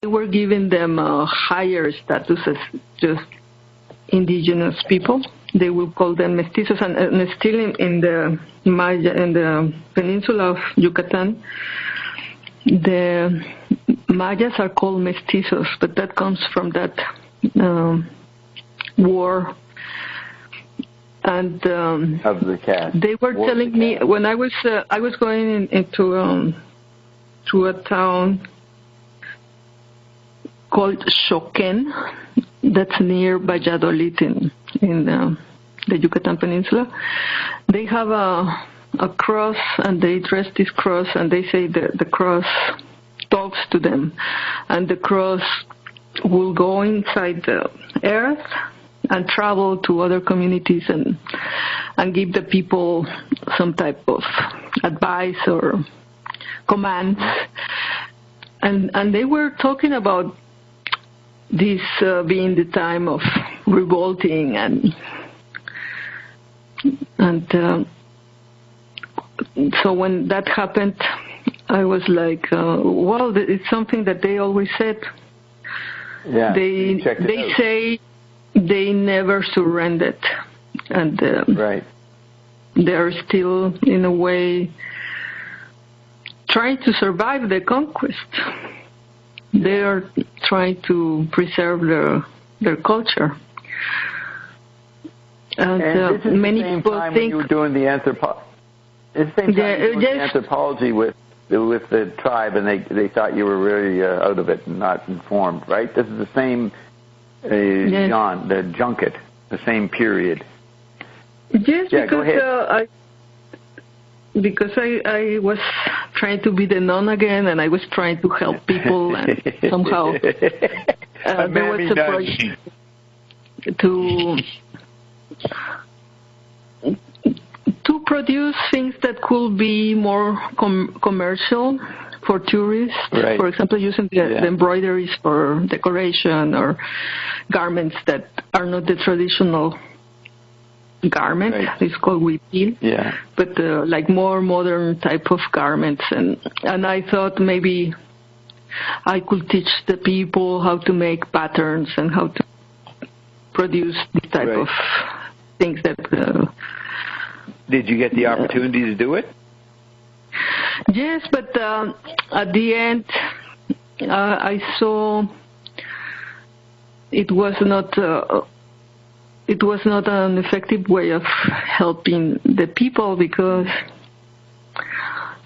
they were giving them a higher status as just indigenous people. They will call them mestizos, and still in the Maya, in the peninsula of Yucatan, the Mayas are called mestizos, but that comes from that war. And of the caste. They were telling me when I was going into to a town called Xoquén, that's near Valladolid in the Yucatan Peninsula. They have a cross, and they dress this cross, and they say the cross talks to them, and the cross will go inside the earth and travel to other communities and give the people some type of advice or commands. And they were talking about this being the time of revolting and so when that happened, I was like, well, it's something that they always said. Yeah, they say they never surrendered, and right. They're still, in a way, trying to survive the conquest. They are trying to preserve their culture. And this is many the same people time think when you were doing the anthropology. It's the same time you were doing the anthropology with the tribe, and they thought you were really out of it and not informed, right? This is the same. John, the junket, the same period. Yes, yeah, because I was trying to be the nun again, and I was trying to help people, and somehow there was a project to produce things that could be more commercial for tourists, right. For example, using the embroideries for decoration or garments that are not the traditional garment. Right. It's called huipil, but like more modern type of garments. And I thought maybe I could teach the people how to make patterns and how to produce this type of things that... Did you get the opportunity to do it? Yes, but at the end, I saw it was not an effective way of helping the people because,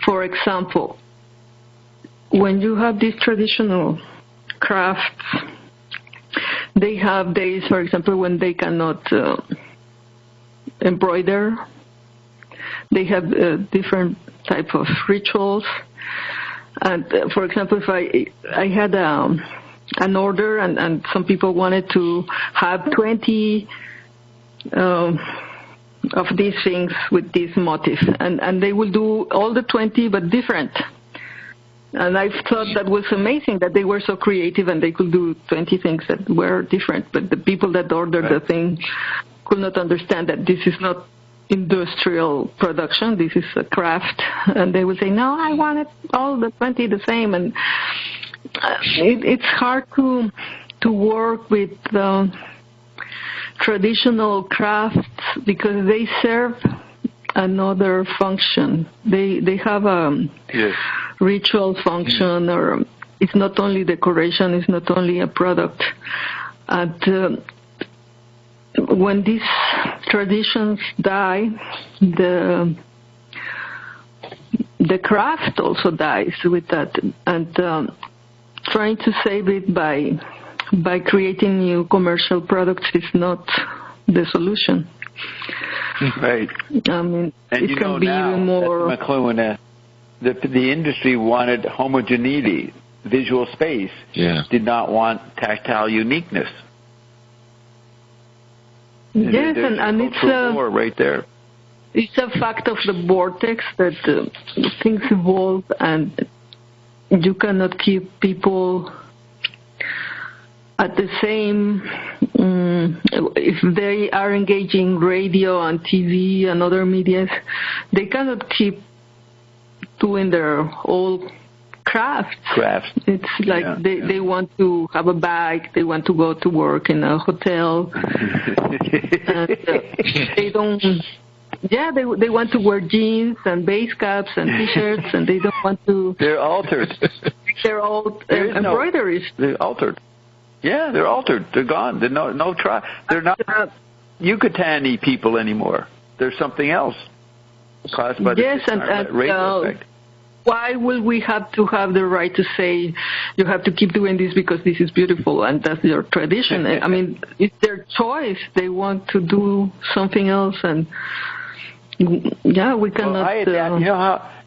for example, when you have these traditional crafts, they have days, for example, when they cannot embroider. They have different type of rituals. And for example, if I had an order and some people wanted to have 20 of these things with this motif, and they will do all the 20 but different. And I thought that was amazing that they were so creative and they could do 20 things that were different. But the people that ordered the thing could not understand that this is not industrial production, this is a craft, and they would say, no, I want it all the 20 the same. And it's hard to work with traditional crafts because they serve another function. They have a ritual function, or it's not only decoration, it's not only a product. And when these traditions die, the craft also dies with that, and trying to save it by creating new commercial products is not the solution. Right. I mean, and it can be even more. McLuhan, the industry wanted homogeneity, visual space. Did not want tactile uniqueness. Yes, and it's right there. It's a fact of the vortex that things evolve, and you cannot keep people at the same. If they are engaging radio and TV and other medias, they cannot keep doing their old crafts. Crafts. It's like they want to have a bike, they want to go to work in a hotel. And, they don't. Yeah, they want to wear jeans and base caps and T-shirts, and they don't want to. They're altered. They're all embroideries. They're altered. Yeah, they're altered. They're gone. They're They're not Yucatani people anymore. They're something else. Caused by the racial effect. Why will we have to have the right to say you have to keep doing this because this is beautiful and that's your tradition? I mean, it's their choice. They want to do something else, and we cannot. Well, I adapt.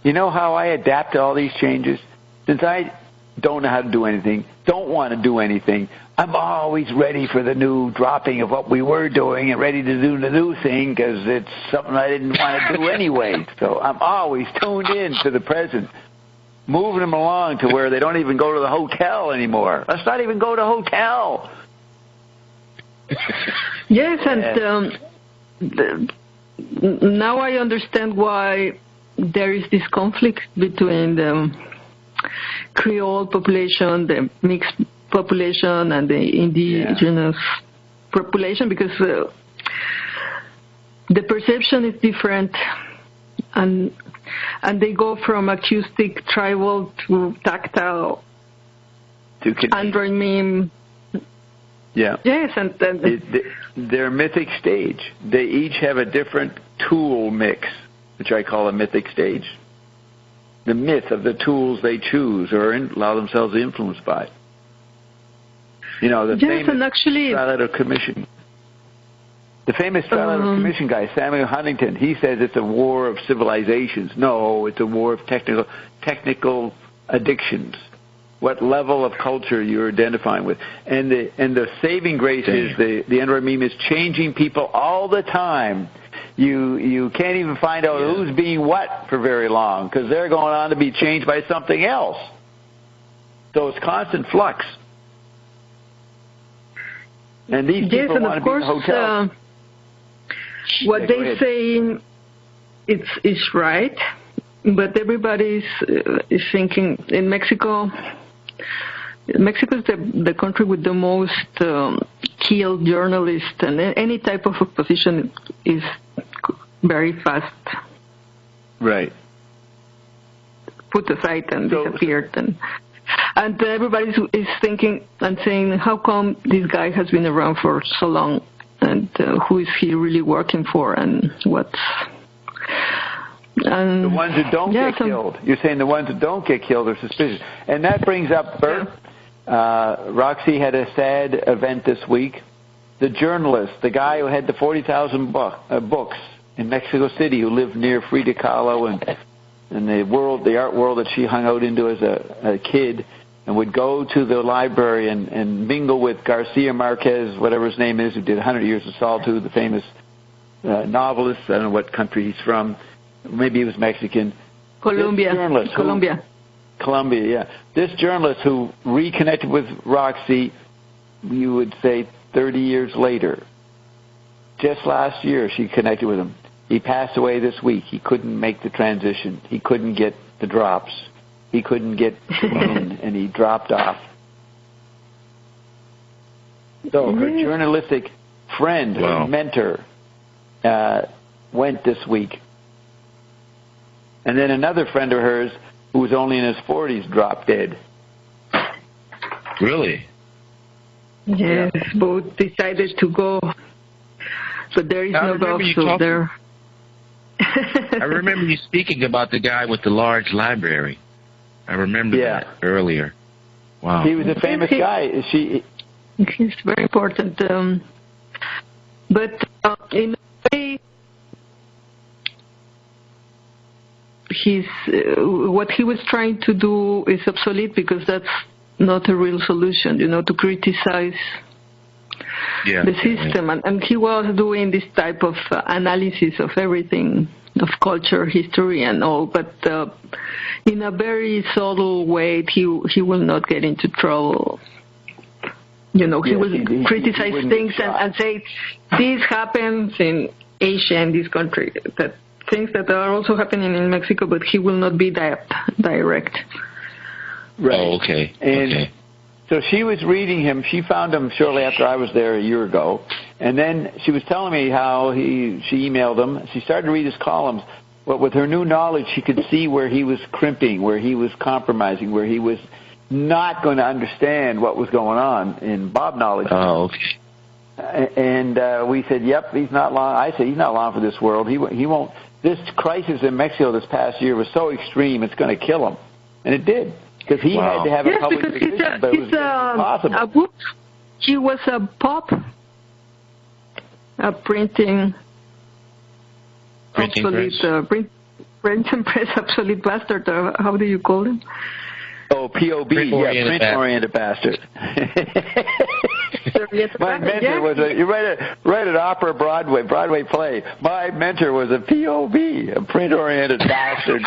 You know how I adapt to all these changes? Since I don't know how to do anything, don't want to do anything, I'm always ready for the new dropping of what we were doing and ready to do the new thing because it's something I didn't want to do anyway. So I'm always tuned in to the present, moving them along to where they don't even go to the hotel anymore. Let's not even go to hotel. Yes, and now I understand why there is this conflict between the Creole population, the mixed population, and the indigenous population, because the perception is different, and they go from acoustic, tribal to tactile, to android meme. Yeah. Yes, and their mythic stage. They each have a different tool mix, which I call a mythic stage. The myth of the tools they choose or allow themselves to be influenced by. You know, the famous Trilateral Commission. The famous Trilateral Commission guy, Samuel Huntington, he says it's a war of civilizations. No, it's a war of technical addictions. What level of culture you're identifying with. And the saving grace is the Android meme is changing people all the time. You can't even find out who's being what for very long because they're going on to be changed by something else. So it's constant flux. And these people want to be in the hotel. What they say is right, but everybody is thinking in Mexico. Mexico is the country with the most killed journalists, and any type of opposition is very fast. Right. Put aside and disappeared, and everybody is thinking and saying, how come this guy has been around for so long, and who is he really working for, and what's... And the ones that don't get killed. You're saying the ones that don't get killed are suspicious. And that brings up Bert. Roxy had a sad event this week. The journalist, the guy who had the 40,000 books in Mexico City, who lived near Frida Kahlo and the art world that she hung out into as a kid, and would go to the library and mingle with Garcia Marquez, whatever his name is, who did 100 Years of Solitude, the famous novelist. I don't know what country he's from. Maybe he was Mexican. Colombia, yeah. This journalist who reconnected with Roxy, you would say 30 years later. Just last year she connected with him. He passed away this week. He couldn't make the transition. He couldn't get the drops. He couldn't get in, and he dropped off. So her journalistic friend, her mentor, went this week. And then another friend of hers, who was only in his 40s, dropped dead. Really? Yes, both decided to go. But there is no Dobbs there. I remember you speaking about the guy with the large library. I remember that earlier. Wow. He was a famous guy. He's very important. But in a way, what he was trying to do is obsolete, because that's not a real solution, to criticize the system. And he was doing this type of analysis of everything, of culture, history, and all, but in a very subtle way. He will not get into trouble. He will criticize things and say, this happens in Asia, in this country, that things that are also happening in Mexico, but he will not be that direct. Right. Oh, okay. And okay. So she was reading him. She found him shortly after I was there a year ago. And then she was telling me how she emailed him. She started to read his columns. But with her new knowledge, she could see where he was crimping, where he was compromising, where he was not going to understand what was going on in Bob knowledge. Oh, okay. And we said, yep, he's not long. I said, he's not long for this world. He won't. This crisis in Mexico this past year was so extreme, it's going to kill him. And it did. Because he had to have a public position, but it was impossible. A book. He was a pop, a printing obsolete, print and press obsolete bastard. How do you call him? Oh, POB, print-oriented bastard. My mentor was you write an opera Broadway play. My mentor was a POB, a print-oriented bastard.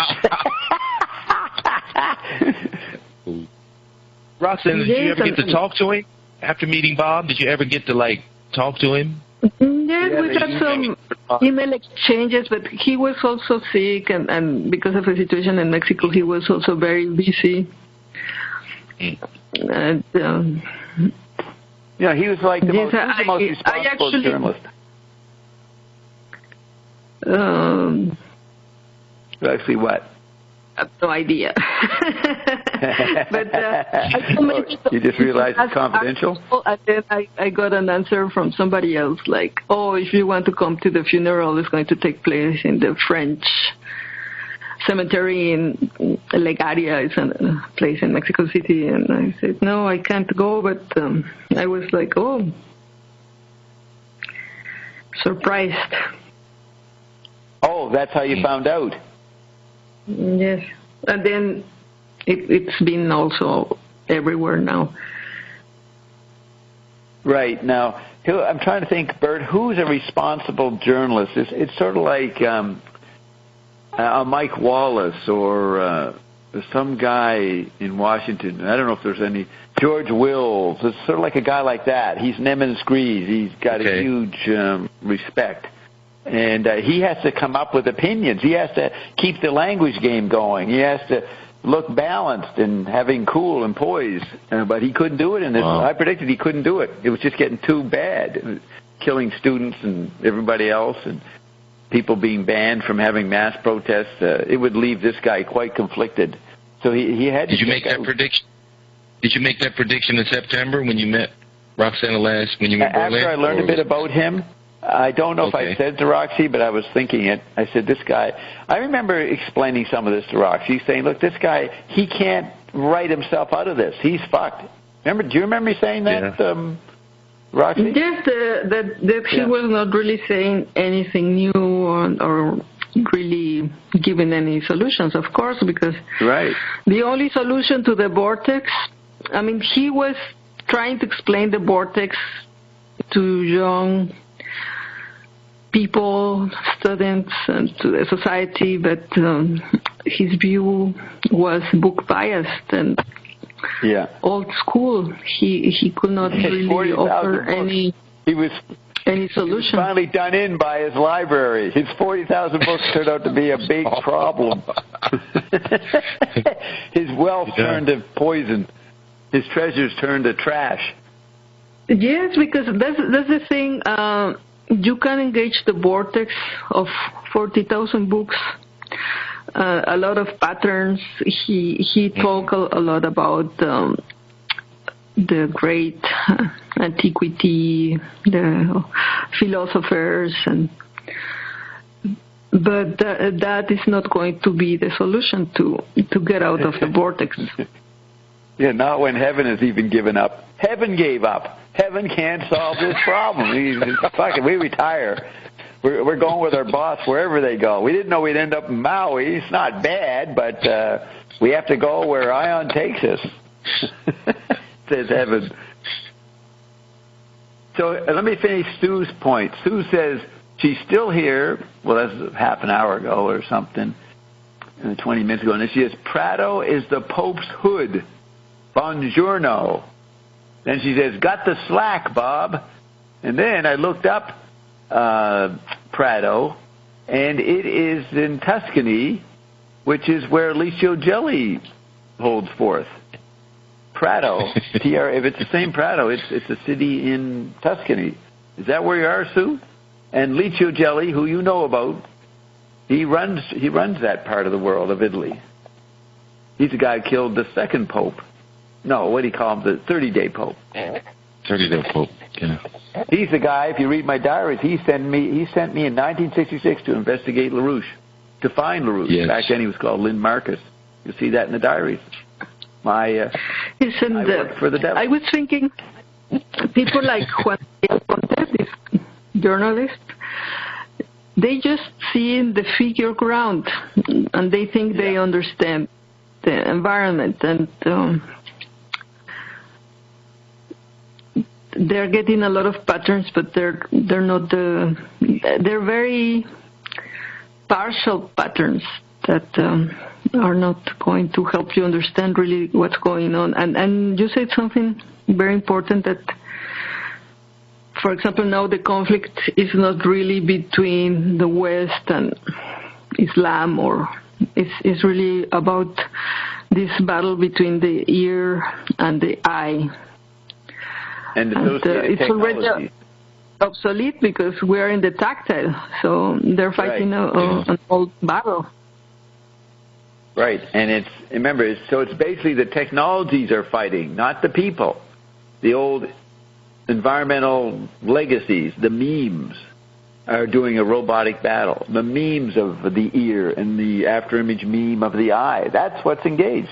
Roxana, did you ever get to talk to him after meeting Bob? Did you ever get to talk to him? Yes, we had some email exchanges, but he was also sick, and because of the situation in Mexico, he was also very busy. And, he was like the most responsible journalist. Actually, what? I have no idea. But you just realized it's confidential? And then I got an answer from somebody else like, if you want to come to the funeral, it's going to take place in the French cemetery in Legaria. It's a place in Mexico City. And I said, no, I can't go. But I was like, surprised. Oh, that's how you found out? Yes, and then it's been also everywhere now. Right. Now, I'm trying to think, Bert, who's a responsible journalist? It's sort of like Mike Wallace or some guy in Washington. I don't know if there's any. George Wills. It's sort of like a guy like that. He's an eminence grise. He's got a huge respect. And he has to come up with opinions. He has to keep the language game going. He has to look balanced and having cool and poise. But he couldn't do it in this. Wow. I predicted he couldn't do it. It was just getting too bad. It was killing students and everybody else and people being banned from having mass protests. It would leave this guy quite conflicted. So he had to... Did you make that prediction? Did you make that prediction in September when you met Roxana when you met Berlin? After I learned a bit about him, I don't know if I said to Roxy, but I was thinking it. I said, this guy... I remember explaining some of this to Roxy, saying, look, this guy, he can't write himself out of this. He's fucked. Do you remember me saying that, Roxy? Yes, that he was not really saying anything new or really giving any solutions, of course, because the only solution to the vortex... I mean, he was trying to explain the vortex to young people, students, and to the society, but his view was book biased and old school. He could not really offer any solution. He was finally done in by his library. His 40,000 books turned out to be a big problem. His wealth turned to poison. His treasures turned to trash. Yes, because that's the thing. You can engage the vortex of 40,000 books, a lot of patterns. He talked a lot about the great antiquity, the philosophers, but that is not going to be the solution to get out of the vortex. Yeah, not when heaven has even given up. Heaven gave up. Heaven can't solve this problem. We retire. We're going with our boss wherever they go. We didn't know we'd end up in Maui. It's not bad, but we have to go where Ion takes us, says heaven. So let me finish Sue's point. Sue says she's still here. Well, that's half an hour ago or something, 20 minutes ago. And she says, Prado is the Pope's hood. Buongiorno. Then she says, got the slack, Bob. And then I looked up Prado, and it is in Tuscany, which is where Licio Gelli holds forth. Prato, if it's the same Prato, it's a city in Tuscany. Is that where you are, Sue? And Licio Gelli, who you know about, he runs that part of the world of Italy. He's the guy who killed the second Pope. No, what do you call him? The 30-day Pope. 30-day Pope, yeah. He's the guy, if you read my diaries, he sent me in 1966 to investigate LaRouche, to find LaRouche. Yes. Back then he was called Lynn Marcus. You'll see that in the diaries. I worked for the devil. I was thinking, people like Juan Ponte, this journalist, they just see in the figure ground, and they think they understand the environment, and they're getting a lot of patterns, but they're not they're very partial patterns that are not going to help you understand really what's going on. And you said something very important, that, for example, now the conflict is not really between the West and Islam, or it's really about this battle between the ear and the eye. And it's already obsolete because we're in the tactile, so they're fighting an old battle. Right, and it's basically the technologies are fighting, not the people. The old environmental legacies, the memes, are doing a robotic battle. The memes of the ear and the after-image meme of the eye, that's what's engaged.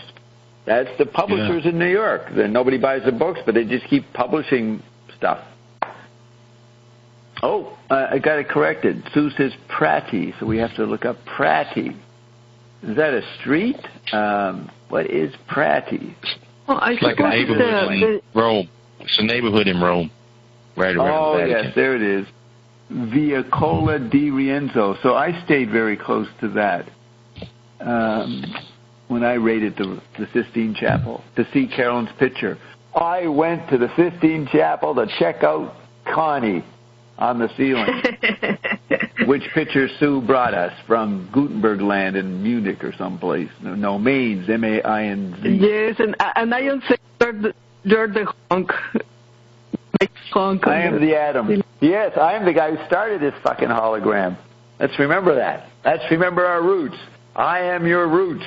That's the publishers in New York. Nobody buys the books, but they just keep publishing stuff. Oh, I got it corrected. Sue says Prati, so we have to look up Prati. Is that a street? What is Prati? Well, it's like a neighborhood in Rome. It's a neighborhood in Rome, right around the Vatican. Yes, there it is. Via Cola di Rienzo. So I stayed very close to that when I raided the Sistine Chapel to see Carolyn's picture. I went to the Sistine Chapel to check out Connie on the ceiling, which picture Sue brought us from Gutenberg land in Munich or someplace. No, Mainz, Mainz. Yes, and I don't say you're the honk. I am the atom. Yes, I am the guy who started this fucking hologram. Let's remember that. Let's remember our roots. I am your roots.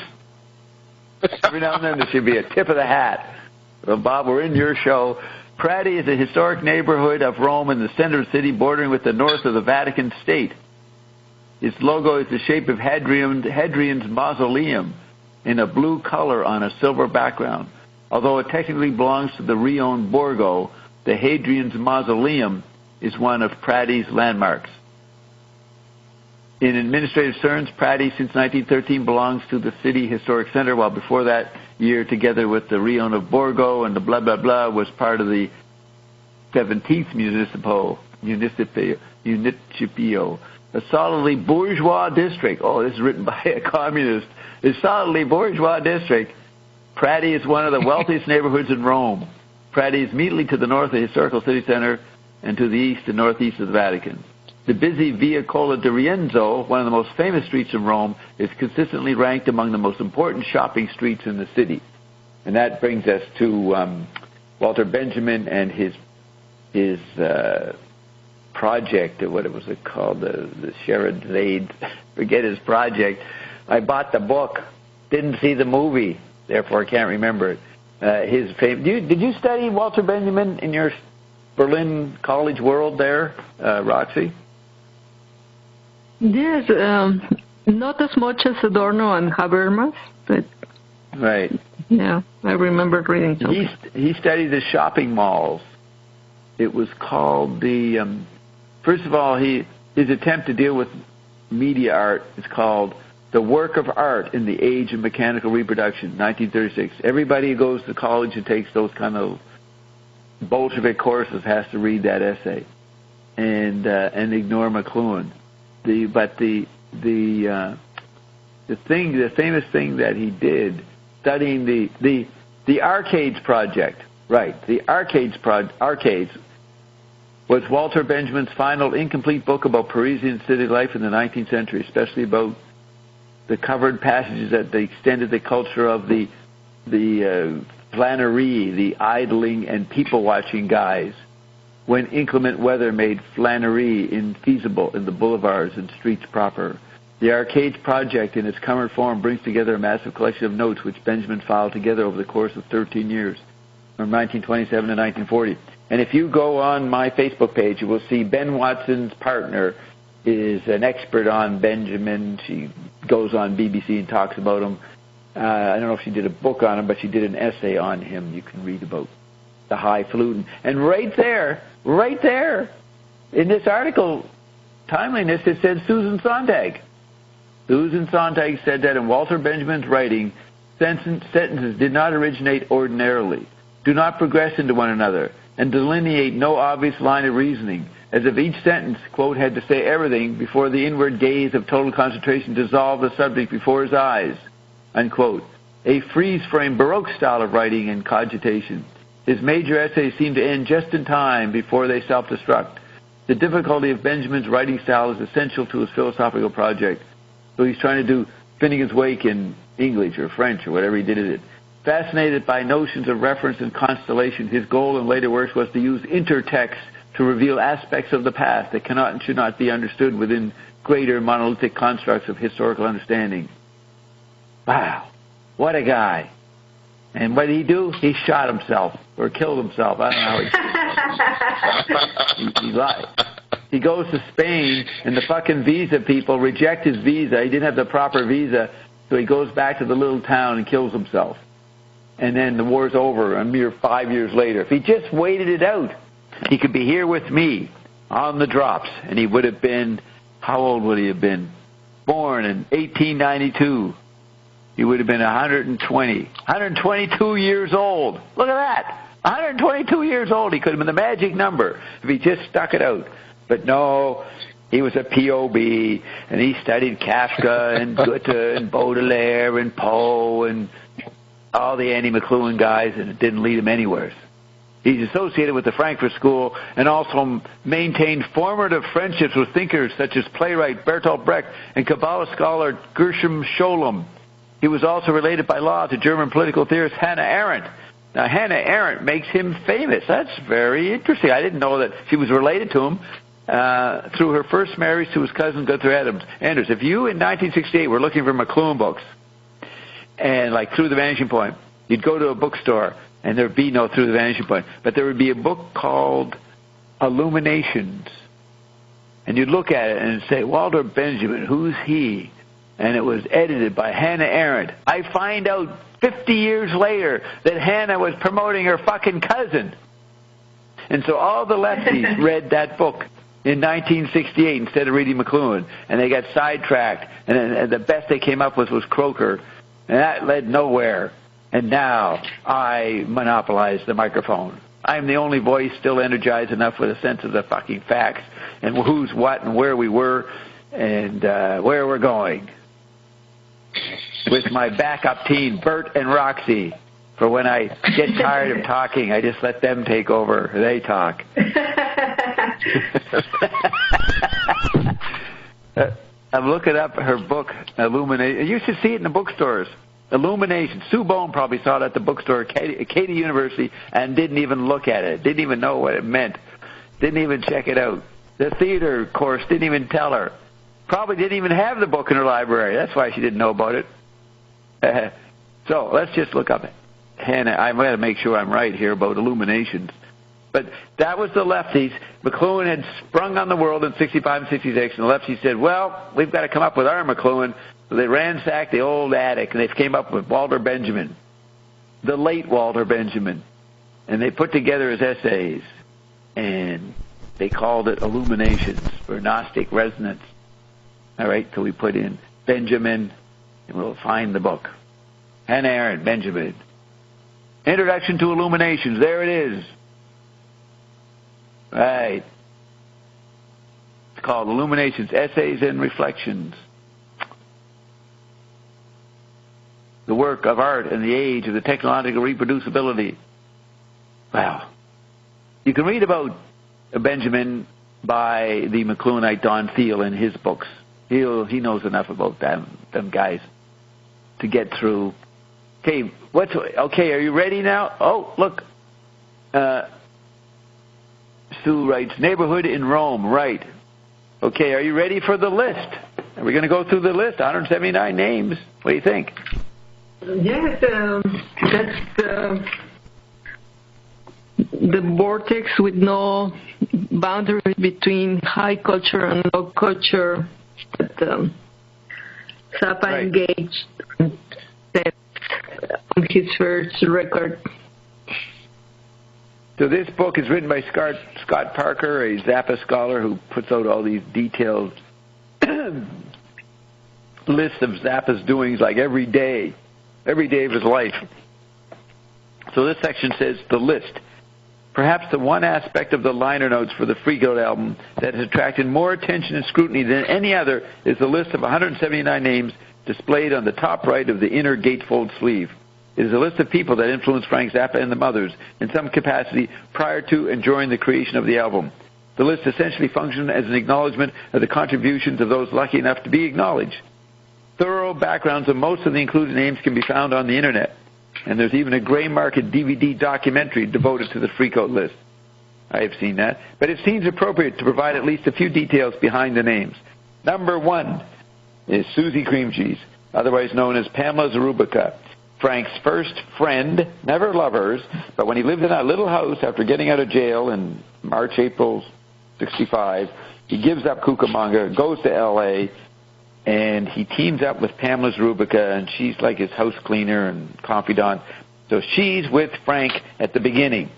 Every now and then there should be a tip of the hat. Well, Bob, we're in your show. Prati is a historic neighborhood of Rome in the center of the city, bordering with the north of the Vatican State. Its logo is the shape of Hadrian's mausoleum in a blue color on a silver background. Although it technically belongs to the Rione Borgo, the Hadrian's mausoleum is one of Prati's landmarks. In administrative terms, Prati since 1913 belongs to the city historic center, while before that year, together with the Rione of Borgo and the blah, blah, blah, was part of the 17th municipio, a solidly bourgeois district. Oh, this is written by a communist. A solidly bourgeois district. Prati is one of the wealthiest neighborhoods in Rome. Prati is immediately to the north of the historical city center and to the east and northeast of the Vatican. The busy Via Cola di Rienzo, one of the most famous streets in Rome, is consistently ranked among the most important shopping streets in the city. And that brings us to Walter Benjamin and his project, what was it called, the Sherazade, forget his project. I bought the book, didn't see the movie, therefore I can't remember it. Did you study Walter Benjamin in your Berlin college world there, Roxy? Yes, not as much as Adorno and Habermas, but right. Yeah, I remember reading something. He studied the shopping malls. It was called first of all, his attempt to deal with media art is called The Work of Art in the Age of Mechanical Reproduction, 1936. Everybody who goes to college and takes those kind of Bolshevik courses has to read that essay and ignore McLuhan. The famous thing that he did, studying the Arcades Project, right? The Arcades was Walter Benjamin's final incomplete book about Parisian city life in the 19th century, especially about the covered passages that extended the culture of the Flannery, the idling and people-watching guys, when inclement weather made Flannery infeasible in the boulevards and streets proper. The Arcades Project, in its current form, brings together a massive collection of notes which Benjamin filed together over the course of 13 years, from 1927 to 1940. And if you go on my Facebook page, you will see Ben Watson's partner is an expert on Benjamin. She goes on BBC and talks about him. I don't know if she did a book on him, but she did an essay on him. You can read about the highfalutin. And right there, in this article, timeliness, it said Susan Sontag. Susan Sontag said that in Walter Benjamin's writing, sentences did not originate ordinarily, do not progress into one another, and delineate no obvious line of reasoning, as if each sentence, quote, had to say everything before the inward gaze of total concentration dissolved the subject before his eyes, unquote. A freeze-frame Baroque style of writing and cogitation. His major essays seem to end just in time before they self-destruct. The difficulty of Benjamin's writing style is essential to his philosophical project. So he's trying to do Finnegan's Wake in English or French or whatever he did it. Fascinated by notions of reference and constellation, his goal in later works was to use intertext to reveal aspects of the past that cannot and should not be understood within greater monolithic constructs of historical understanding. Wow, what a guy. And what did he do? He shot himself or killed himself. I don't know. He lied. He goes to Spain, and the fucking visa people reject his visa. He didn't have the proper visa, so he goes back to the little town and kills himself. And then the war's over a mere 5 years later. If he just waited it out, he could be here with me on the drops. And he would have been, how old would he have been? Born in 1892. He would have been 122 years old. Look at that. 122 years old. He could have been the magic number if he just stuck it out. But no, he was a P.O.B., and he studied Kafka and Goethe and Baudelaire and Poe and all the Andy McLuhan guys, and it didn't lead him anywhere. He's associated with the Frankfurt School and also maintained formative friendships with thinkers such as playwright Bertolt Brecht and Kabbalah scholar Gershom Scholem. He was also related by law to German political theorist Hannah Arendt. Now, Hannah Arendt makes him famous. That's very interesting. I didn't know that she was related to him through her first marriage to his cousin Gunther Anders. If you in 1968 were looking for McLuhan books, and like Through the Vanishing Point, you'd go to a bookstore, and there'd be no Through the Vanishing Point, but there would be a book called Illuminations. And you'd look at it and say, Walter Benjamin, who's he? And it was edited by Hannah Arendt. I find out 50 years later that Hannah was promoting her fucking cousin. And so all the lefties read that book in 1968 instead of reading McLuhan, and they got sidetracked, and the best they came up with was Croker, and that led nowhere. And now I monopolize the microphone. I'm the only voice still energized enough with a sense of the fucking facts and who's what and where we were and where we're going. With my backup team, Bert and Roxy. For when I get tired of talking, I just let them take over. They talk. I'm looking up her book, Illumination. You should see it in the bookstores. Illumination. Sue Bone probably saw it at the bookstore at Katy University and didn't even look at it. Didn't even know what it meant. Didn't even check it out. The theater course didn't even tell her. Probably didn't even have the book in her library. That's why she didn't know about it. So let's just look up Hannah. I'm going to make sure I'm right here about Illuminations. But that was the lefties. McLuhan had sprung on the world in 65 and 66, and the lefties said, well, we've got to come up with our McLuhan. So they ransacked the old attic, and they came up with Walter Benjamin, the late Walter Benjamin. And they put together his essays, and they called it Illuminations for Gnostic Resonance. All right, so we put in Benjamin, and we'll find the book. Hannah Arendt, Benjamin. Introduction to Illuminations. There it is. Right. It's called Illuminations, Essays and Reflections. The work of art in the age of the technological reproducibility. Wow. You can read about Benjamin by the McLuhanite Don Thiel in his books. He knows enough about them guys to get through Okay, are you ready now? Oh, look. Sue writes, neighborhood in Rome, right. Okay, are you ready for the list? Are we going to go through the list? 179 names. What do you think? Yes, that's the vortex with no boundary between high culture and low culture that Zappa engaged on his first record. So this book is written by Scott Parker, a Zappa scholar who puts out all these detailed lists of Zappa's doings, like every day of his life. So this section says the list. Perhaps the one aspect of the liner notes for the Freak Out album that has attracted more attention and scrutiny than any other is the list of 179 names displayed on the top right of the inner gatefold sleeve. It is a list of people that influenced Frank Zappa and the Mothers in some capacity prior to and during the creation of the album. The list essentially functioned as an acknowledgement of the contributions of those lucky enough to be acknowledged. Thorough backgrounds of most of the included names can be found on the Internet, and there's even a gray market DVD documentary devoted to the Freakout list. I have seen that, but it seems appropriate to provide at least a few details behind the names. Number 1 is Susie Cream Cheese, otherwise known as Pamela Zarubica, Frank's first friend, never lovers, but when he lived in that little house after getting out of jail in March, April 65, he gives up Cucamonga, goes to L.A., and he teams up with Pamela Zarubica, and she's like his house cleaner and confidant. So she's with Frank at the beginning.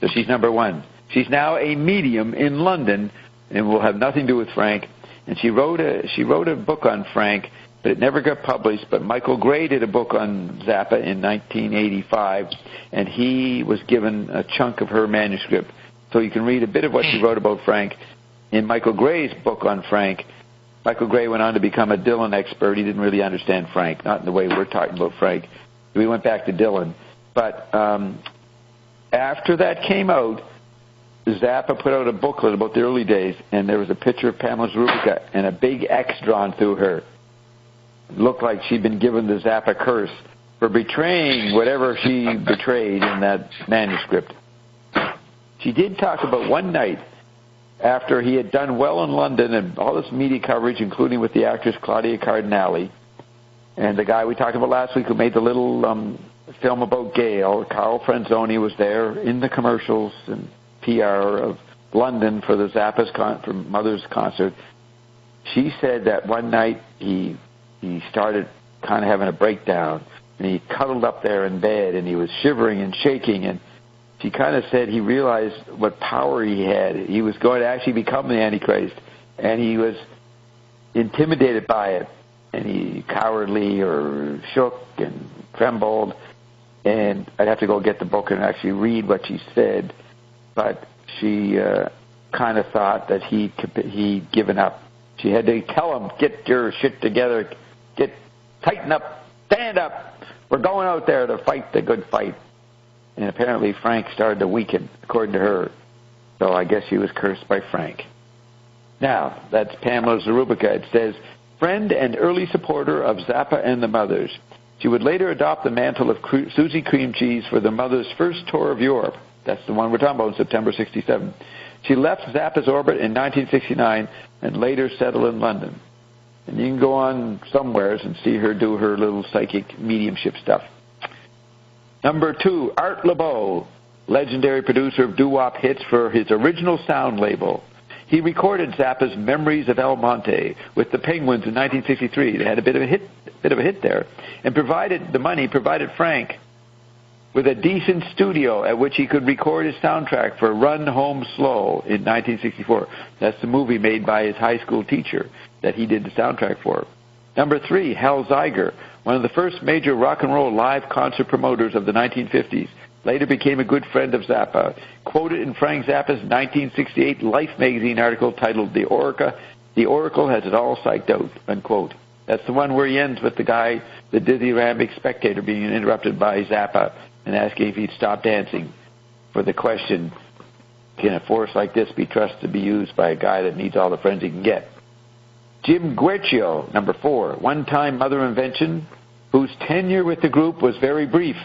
So she's number 1. She's now a medium in London and will have nothing to do with Frank. And she wrote a book on Frank, but it never got published. But Michael Gray did a book on Zappa in 1985, and he was given a chunk of her manuscript. So you can read a bit of what she wrote about Frank. In Michael Gray's book on Frank, Michael Gray went on to become a Dylan expert. He didn't really understand Frank, not in the way we're talking about Frank. We went back to Dylan. But after that came out, Zappa put out a booklet about the early days, and there was a picture of Pamela Zarubica and a big X drawn through her. It looked like she'd been given the Zappa curse for betraying whatever she betrayed in that manuscript. She did talk about one night after he had done well in London and all this media coverage, including with the actress Claudia Cardinale, and the guy we talked about last week who made the little film about Gail, Carl Franzoni, was there in the commercials and PR of London for the Zappa's for Mother's concert. She said that one night he started kind of having a breakdown, and he cuddled up there in bed, and he was shivering and shaking, and she kind of said he realized what power he had. He was going to actually become the Antichrist, and he was intimidated by it, and he cowardly or shook and trembled, and I'd have to go get the book and actually read what she said, but she kind of thought that he'd given up. She had to tell him, get your shit together, tighten up, stand up, we're going out there to fight the good fight. And apparently Frank started to weaken, according to her. So I guess she was cursed by Frank. Now, that's Pamela Zarubica. It says, friend and early supporter of Zappa and the Mothers. She would later adopt the mantle of Susie Cream Cheese for the Mothers' first tour of Europe. That's the one we're talking about in September 67. She left Zappa's orbit in 1969 and later settled in London. And you can go on somewheres and see her do her little psychic mediumship stuff. Number 2, Art Laboe, legendary producer of doo-wop hits for his original sound label. He recorded Zappa's Memories of El Monte with the Penguins in 1963. They had a bit of a hit there, and provided Frank with a decent studio at which he could record his soundtrack for Run Home Slow in 1964. That's the movie made by his high school teacher that he did the soundtrack for. Number 3, Hal Zeiger, one of the first major rock and roll live concert promoters of the 1950s, later became a good friend of Zappa, quoted in Frank Zappa's 1968 Life magazine article titled The Oracle Has It All Psyched Out, unquote. That's the one where he ends with the guy, the dithyrambic spectator, being interrupted by Zappa and asking if he'd stop dancing for the question, can a force like this be trusted to be used by a guy that needs all the friends he can get? Jim Guercio, number 4, one-time Mother invention, whose tenure with the group was very brief.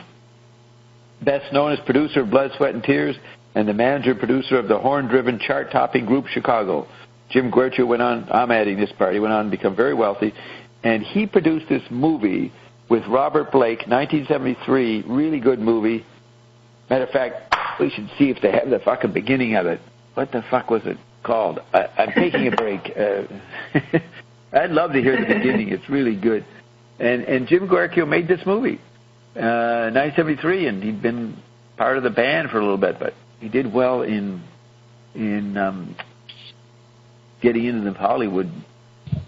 Best known as producer of Blood, Sweat, and Tears and the manager-producer of the horn-driven, chart-topping group Chicago. Jim Guercio went on, I'm adding this part, he went on to become very wealthy, and he produced this movie with Robert Blake, 1973, really good movie. Matter of fact, we should see if they have the fucking beginning of it. What the fuck was it called? I'm taking a break. I'd love to hear the beginning. It's really good. And Jim Guercio made this movie, 1973, and he'd been part of the band for a little bit, but he did well in getting into the Hollywood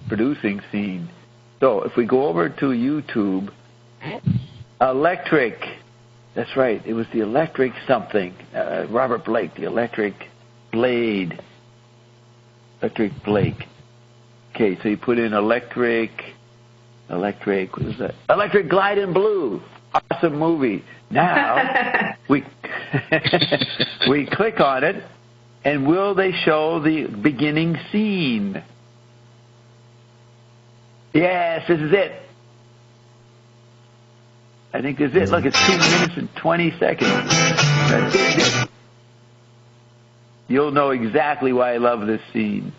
producing scene. So if we go over to YouTube, Electric, that's right, it was the Electric something, Robert Blake, the Electric Blade. Electric Blake. Okay, so you put in Electric, what is that? Electric Glide in Blue. Awesome movie. Now, we click on it, and will they show the beginning scene? Yes, this is it. I think this is it. Look, it's 2 minutes and 20 seconds. That's it. You'll know exactly why I love this scene.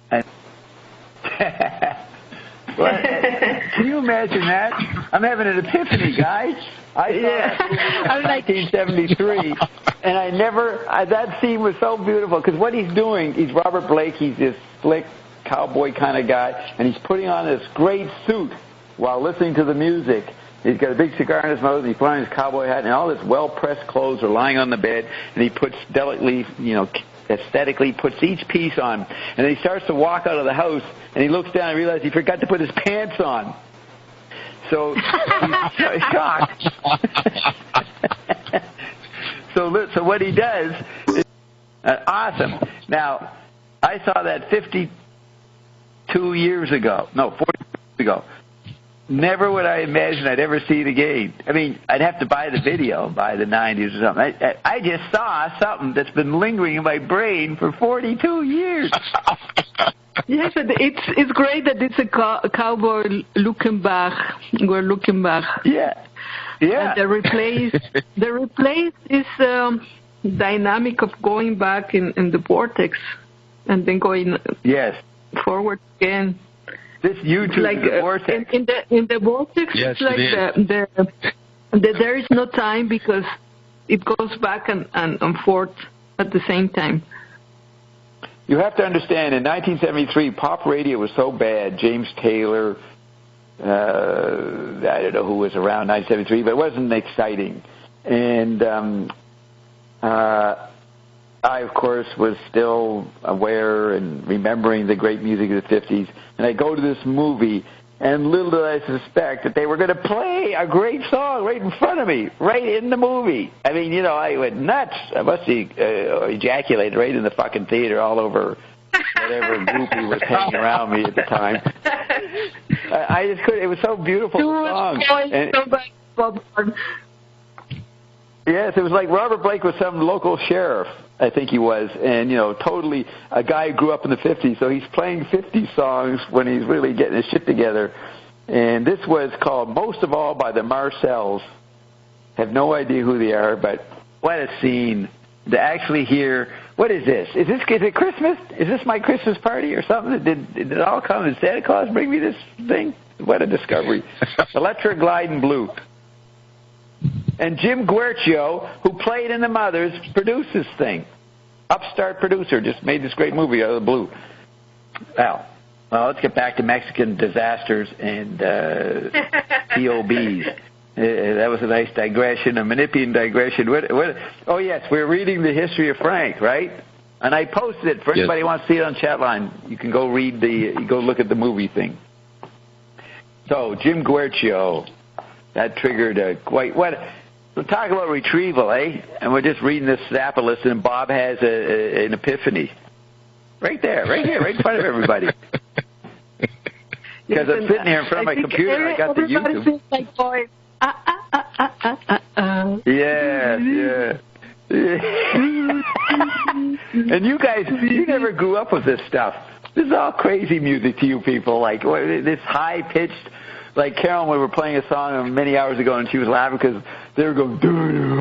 And can you imagine that? I'm having an epiphany, guys. I saw it in 1973, and I never. That scene was so beautiful because what he's doing, he's Robert Blake. He's this slick cowboy kind of guy, and he's putting on this great suit while listening to the music. He's got a big cigar in his mouth, and he's putting on his cowboy hat, and all his well-pressed clothes are lying on the bed, and he puts delicately, aesthetically puts each piece on, and then he starts to walk out of the house, and he looks down and realizes he forgot to put his pants on. So he's shocked. So what he does is awesome. Now, I saw that 40 years ago. Never would I imagine I'd ever see it again. I mean, I'd have to buy the video by the 90s or something. I just saw something that's been lingering in my brain for 42 years. Yes, it's great that it's a cowboy looking back. We're looking back. Yeah. And the replace is dynamic of going back in the vortex and then going forward again. This YouTube like, is the vortex. In the vortex, yes, it's like there is no time because it goes back and forth at the same time. You have to understand, in 1973, pop radio was so bad. James Taylor, I don't know who was around 1973, but it wasn't exciting. And I, of course, was still aware and remembering the great music of the 50s. And I go to this movie, and little did I suspect that they were going to play a great song right in front of me, right in the movie. I mean, I went nuts. I must have ejaculated right in the fucking theater all over whatever groupie was hanging around me at the time. I just couldn't. It was so beautiful, the song. Yes, it was like Robert Blake was some local sheriff, I think he was, and, totally a guy who grew up in the 50s, so he's playing 50s songs when he's really getting his shit together. And this was called Most of All by the Marcells. Have no idea who they are, but what a scene to actually hear. What is this? Is it Christmas? Is this my Christmas party or something? Did it all come? Did Santa Claus bring me this thing? What a discovery. Electric Glide in Blue. And Jim Guercio, who played in The Mothers, produced this thing. Upstart producer, just made this great movie out of the blue. Well, let's get back to Mexican disasters and POBs. That was a nice digression, a Manipian digression. Oh, yes, we're reading the history of Frank, right? And I posted it for anybody who wants to see it on Chatline. You can go go look at the movie thing. So, Jim Guercio, that triggered we'll talk about retrieval, eh? And we're just reading this Zappa list, and Bob has an epiphany. Right here, right in front of everybody. Because I'm sitting here in front of my computer, I got the YouTube. Like, boy, Yeah. And you guys, you never grew up with this stuff. This is all crazy music to you people, like this high-pitched, like Carolyn, we were playing a song many hours ago, and she was laughing because they were going, doo-doo.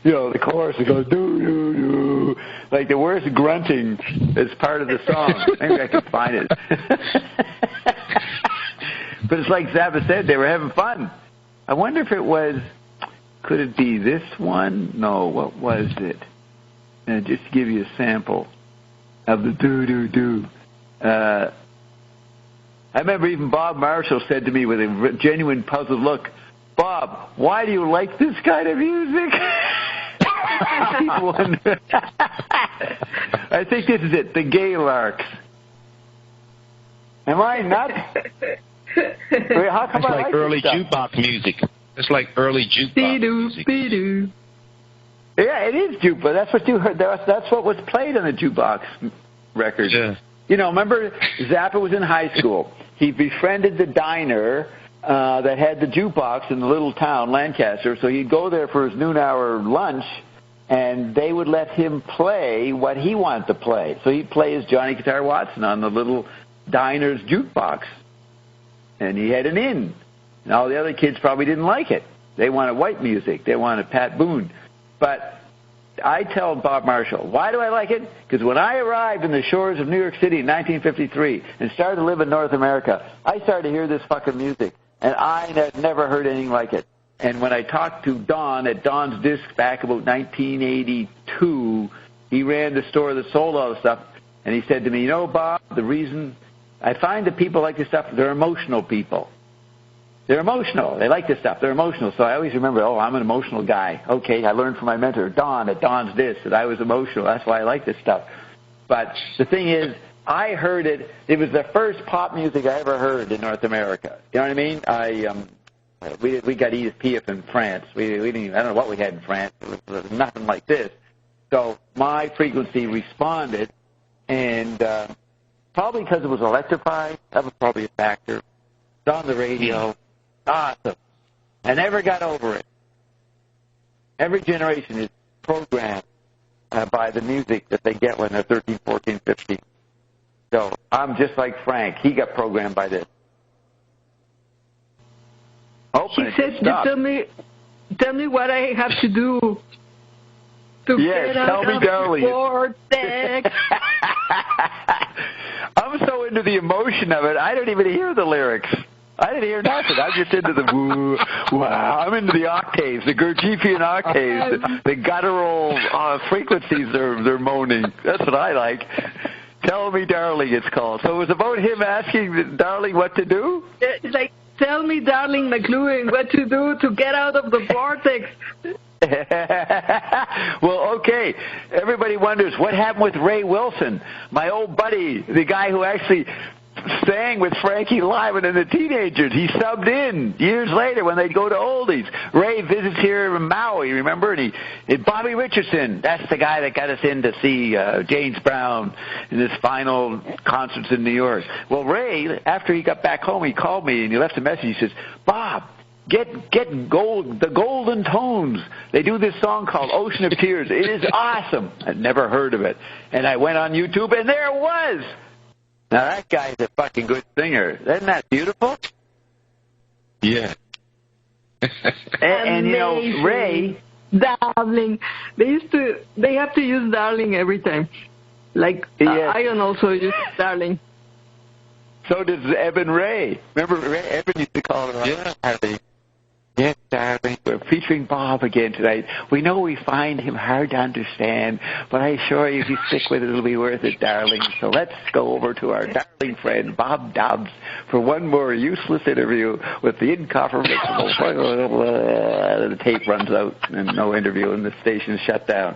You know, the chorus, it goes, doo-doo-doo. Like the worst grunting is part of the song. Maybe I can find it. But it's like Zappa said, they were having fun. I wonder if it was, could it be this one? No, what was it? Just to give you a sample of the doo-doo-doo. I remember even Bob Marshall said to me with a genuine puzzled look, Bob, why do you like this kind of music? I think this is it, the Gay Larks. Am I nuts? How come it's like early jukebox music. It's like early jukebox music. Be-doo. Yeah, it is jukebox. That's what you heard. That's what was played on the jukebox record. Yeah. You know, remember Zappa was in high school. He befriended the diner that had the jukebox in the little town, Lancaster. So he'd go there for his noon hour lunch, and they would let him play what he wanted to play. So he'd play his Johnny Guitar Watson on the little diner's jukebox. And he had an in. And all the other kids probably didn't like it. They wanted white music. They wanted Pat Boone. But I tell Bob Marshall, why do I like it? Because when I arrived in the shores of New York City in 1953 and started to live in North America, I started to hear this fucking music. And I had never heard anything like it. And when I talked to Don at Don's Disc back about 1982, he ran the store that sold all the stuff. And he said to me, you know, Bob, the reason I find that people like this stuff, they're emotional people. They're emotional. They like this stuff. They're emotional. So I always remember, I'm an emotional guy. Okay, I learned from my mentor, Don, at Don's Disc, that I was emotional. That's why I like this stuff. But the thing is, I heard it. It was the first pop music I ever heard in North America. You know what I mean? We got Edith Piaf in France. We didn't even, I don't know what we had in France. It was nothing like this. So my frequency responded, and probably because it was electrified, that was probably a factor. It's on the radio. Awesome. I never got over it. Every generation is programmed by the music that they get when they're 13, 14, 15. So I'm just like Frank. He got programmed by this. He says, tell me what I have to do to get out of the vortex. I'm so into the emotion of it, I don't even hear the lyrics. I didn't hear nothing. I'm just into the woo, wow. I'm into the octaves, the Gurdjieffian octaves, the guttural frequencies they're moaning. That's what I like. Tell Me Darling, it's called. So it was about him asking Darling what to do? It's like, tell me, Darling McLuhan, what to do to get out of the vortex. Well, okay. Everybody wonders what happened with Ray Wilson, my old buddy, the guy who actually sang with Frankie Lyman and the Teenagers. He subbed in years later when they'd go to oldies. Ray visits here in Maui, remember? And Bobby Richardson, that's the guy that got us in to see James Brown in his final concerts in New York. Well, Ray, after he got back home, he called me and he left a message. He says, Bob, Get the Golden Tones. They do this song called Ocean of Tears. It is awesome. I'd never heard of it. And I went on YouTube, and there it was. Now, that guy's a fucking good singer. Isn't that beautiful? Yeah. and you know, Ray... Darling. They have to use Darling every time. Like, Ian also uses Darling. So does Evan Ray. Remember, Evan used to call her Darling. Yes, darling. We're featuring Bob again tonight. We know we find him hard to understand, but I assure you, if you stick with it, it'll be worth it, darling. So let's go over to our darling friend, Bob Dobbs, for one more useless interview with the incomprehensible. The tape runs out and no interview, and the station's shut down.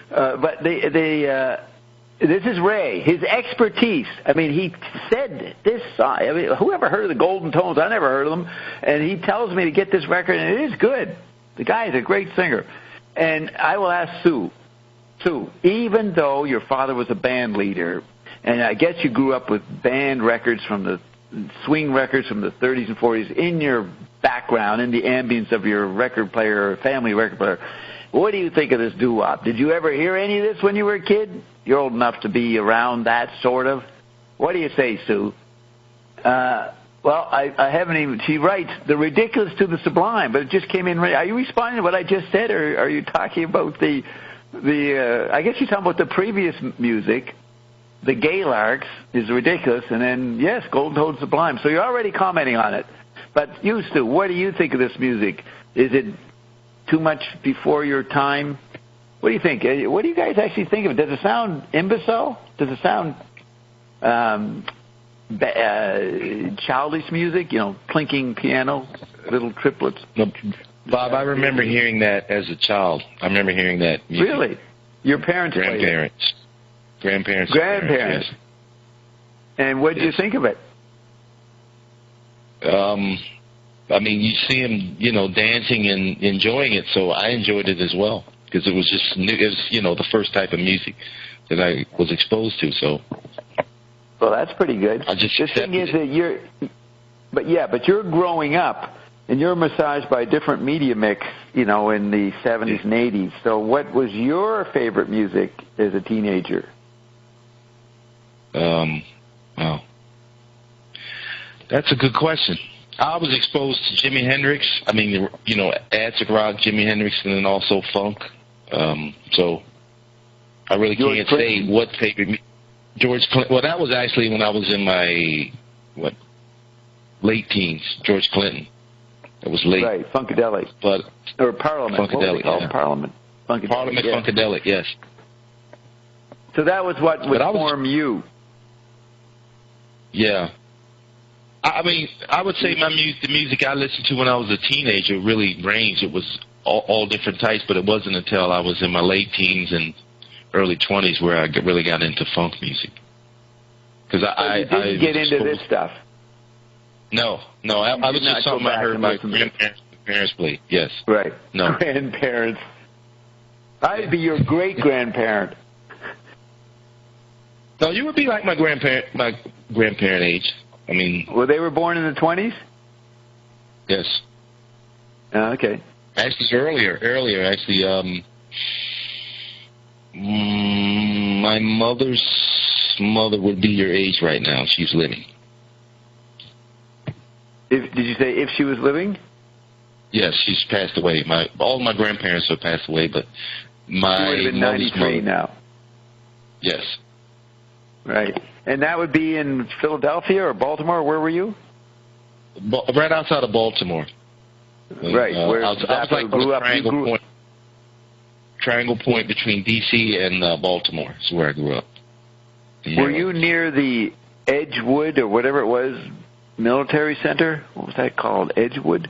But this is Ray. His expertise. I mean, he said this song. I mean, whoever heard of the Golden Tones? I never heard of them. And he tells me to get this record, and it is good. The guy is a great singer. And I will ask Sue. Sue, even though your father was a band leader, and I guess you grew up with band records from the swing records from the 30s and 40s in your background, in the ambience of your record player, family record player, what do you think of this doo-wop? Did you ever hear any of this when you were a kid? You're old enough to be around that, sort of. What do you say, Sue? Well, I haven't even. She writes the ridiculous to the sublime, but it just came in. Are you responding to what I just said, or are you talking about the? I guess you're talking about the previous music. The Galarks is ridiculous, and then yes, Golden Toad Sublime. So you're already commenting on it. But you, Stu, what do you think of this music? Is it too much before your time? What do you think? What do you guys actually think of it? Does it sound imbecile? Does it sound childish music? You know, clinking piano, little triplets. No, Bob, I remember hearing that as a child. I remember hearing that music. Really? Your parents played it? Grandparents. Grandparents. Yes. And what did you think of it? I mean, you see him, dancing and enjoying it, so I enjoyed it as well because it was just new. It was, the first type of music that I was exposed to. So, well, that's pretty good. I just the thing is that but you're growing up and you're massaged by a different media mix, in the 70s and 80s. So, what was your favorite music as a teenager? Wow. That's a good question. I was exposed to Jimi Hendrix. I mean, acid rock, Jimi Hendrix, and then also funk. So I really can't say what favorite. George Clinton. Well, that was actually when I was in my late teens. George Clinton. It was late. Right, Funkadelic. Or Parliament. Funkadelic. What Parliament. Funkadelic. Parliament, yeah. Funkadelic. Yes. So that was what would form you. Yeah. I mean, I would say the music I listened to when I was a teenager really ranged. It was all different types, but it wasn't until I was in my late teens and early 20s where I really got into funk music. Because I didn't get into this stuff. No. I was just something I heard my grandparents play. Yes. Right. No. Grandparents. I'd be your great-grandparent. No, you would be like my grandparent age. I mean... Well, they were born in the 20s? Yes. Okay. Actually, earlier, actually, my mother's mother would be your age right now. She's living. Did you say if she was living? Yes, she's passed away. All my grandparents have passed away, but my she would have been 93 now. Yes. Right. And that would be in Philadelphia or Baltimore? Where were you? Right outside of Baltimore. Right. Where Zappa grew up. Triangle Point between D.C. and Baltimore is where I grew up. Were you near the Edgewood or whatever it was, military center? What was that called? Edgewood?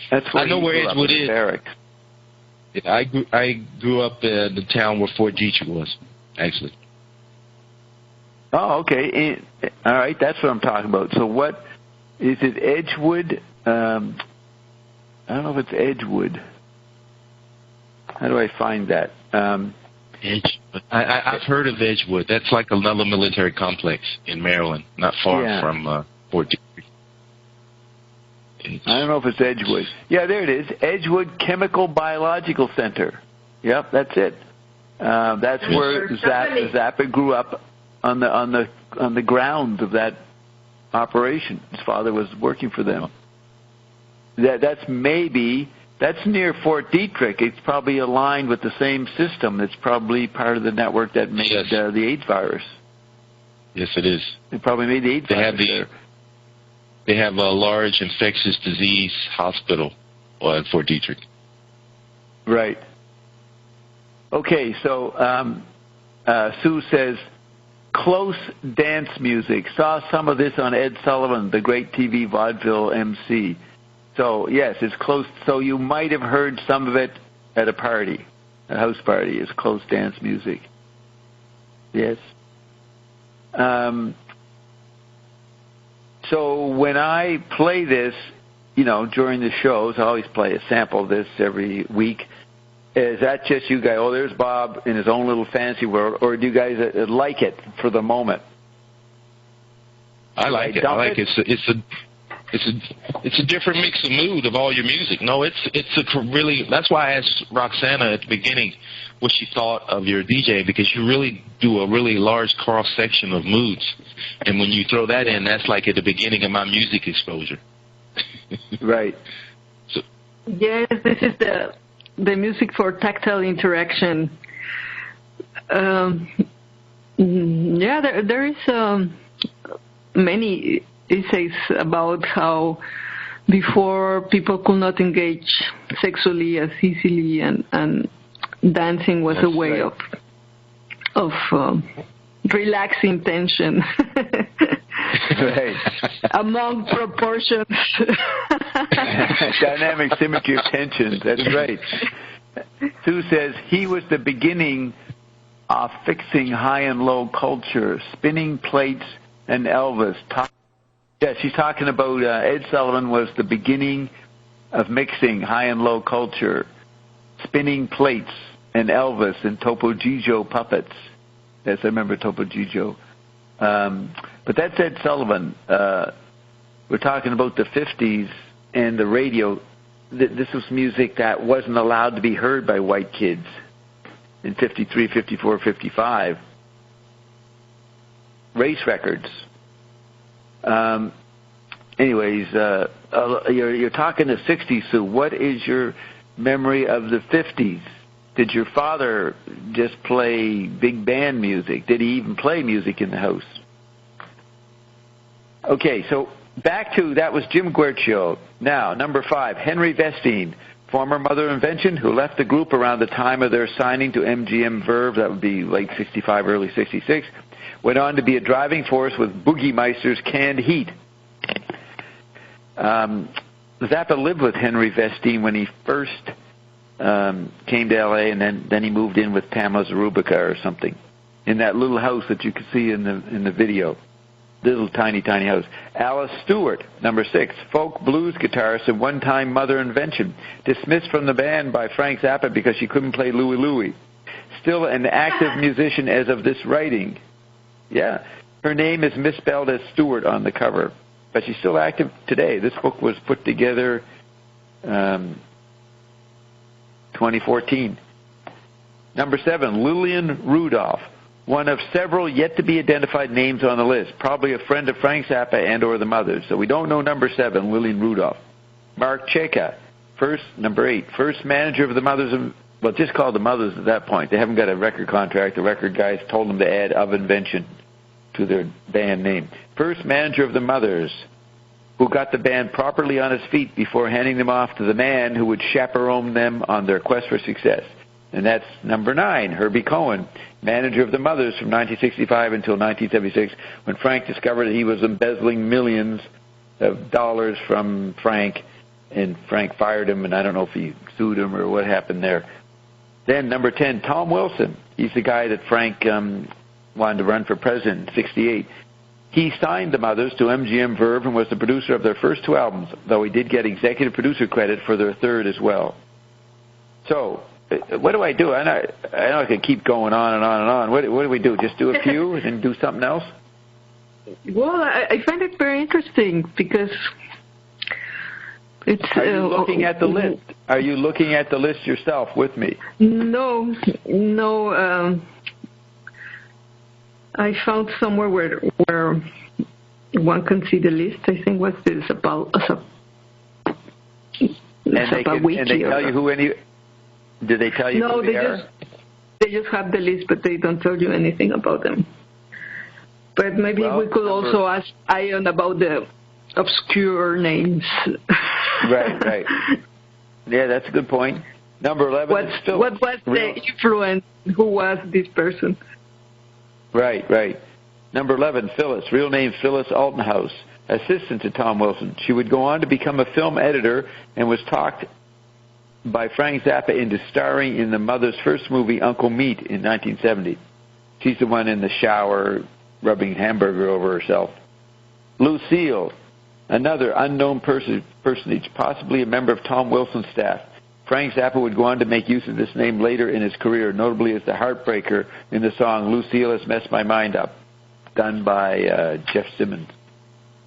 That's where I know where Edgewood is. Barracks. Yeah, I grew up in the town where Fort Detrick was, actually. Oh, okay. All right, that's what I'm talking about. So what, is it Edgewood? I don't know if it's Edgewood. How do I find that? Edgewood. I've heard of Edgewood. That's like another military complex in Maryland, not far from Fort Detrick. I don't know if it's Edgewood. Yeah, there it is. Edgewood Chemical Biological Center. Yep, that's it. That's where Zappa grew up on the grounds of that operation. His father was working for them. That's near Fort Detrick. It's probably aligned with the same system. It's probably part of the network that made the AIDS virus. Yes, it is. They probably made the AIDS virus there. They have a large infectious disease hospital at Fort Detrick. Right. Okay, so Sue says, close dance music. Saw some of this on Ed Sullivan, the great TV vaudeville MC. So, yes, it's close. So you might have heard some of it at a party, a house party. It's close dance music. Yes. So when I play this, during the shows, I always play a sample of this every week. Is that just you guys? Oh, there's Bob in his own little fantasy world, or do you guys like it for the moment? I like it. I like it. It's a different mix of mood of all your music. No, it's a really. That's why I asked Roxana at the beginning what she thought of your DJ, because you really do a really large cross section of moods, and when you throw that in, that's like at the beginning of my music exposure. Right. So, yes, this is the music for tactile interaction. There is many essays about how before people could not engage sexually as easily, and dancing was a way of relaxing tension. Right. Among proportions. Dynamic symmetry of tension. That's right. Sue says he was the beginning of fixing high and low culture, spinning plates and Elvis. Yeah, she's talking about Ed Sullivan was the beginning of mixing high and low culture, spinning plates and Elvis and Topo Gigio puppets. Yes, I remember Topo Gigio. But that's Ed Sullivan. We're talking about the 50s and the radio. This was music that wasn't allowed to be heard by white kids in 53, 54, 55. Race records. Anyways, you're talking the 60s, so what is your memory of the 50s? Did your father just play big band music? Did he even play music in the house? Okay, so back to, that was Jim Guercio. Now, number 5, Henry Vestine, former Mother Invention, who left the group around the time of their signing to MGM Verve, that would be late 65, early 66, went on to be a driving force with Boogie Meister's Canned Heat. Zappa lived with Henry Vestine when he first came to L.A., and then he moved in with Pamela Zarubica or something in that little house that you can see in the video. Little tiny house. Alice Stewart, number 6, folk blues guitarist and one-time Mother Invention, dismissed from the band by Frank Zappa because she couldn't play Louie Louie. Still an active musician as of this writing. Yeah, her name is misspelled as Stewart on the cover, but she's still active today. This book was put together 2014. Number 7, Lillian Rudolph, one of several yet-to-be-identified names on the list, probably a friend of Frank Zappa and or the Mothers. So we don't know number 7, Lillian Rudolph. Mark Cheka, number 8, first manager of the Mothers, well, just called the Mothers at that point. They haven't got a record contract. The record guys told them to add Of Invention to their band name. First manager of the Mothers, who got the band properly on his feet before handing them off to the man who would chaperone them on their quest for success. And that's number 9, Herbie Cohen, manager of the Mothers from 1965 until 1976, when Frank discovered that he was embezzling millions of dollars from Frank, and Frank fired him, and I don't know if he sued him or what happened there. Then number 10, Tom Wilson. He's the guy that Frank wanted to run for president in 68. He signed the Mothers to MGM Verve and was the producer of their first 2 albums, though he did get executive producer credit for their third as well. So, what do I do? I know I can keep going on and on and on. What do we do? Just do a few and then do something else? Well, I find it very interesting because it's... Are you looking at the list? Are you looking at the list yourself with me? No. I found somewhere where one can see the list. I think what's this about? And they tell you who any... Did they tell you who they are? No, they just have the list, but they don't tell you anything about them. But maybe we could also ask Ian about the obscure names. Right. Yeah, that's a good point. Number 11. What was the influence? Who was this person? Right. Number 11, Phyllis, real name Phyllis Altenhouse, assistant to Tom Wilson. She would go on to become a film editor and was talked by Frank Zappa into starring in the Mother's first movie, Uncle Meat, in 1970. She's the one in the shower rubbing hamburger over herself. Lucille, another unknown personage, possibly a member of Tom Wilson's staff. Frank Zappa would go on to make use of this name later in his career, notably as the heartbreaker in the song Lucille Has Messed My Mind Up, done by Jeff Simmons.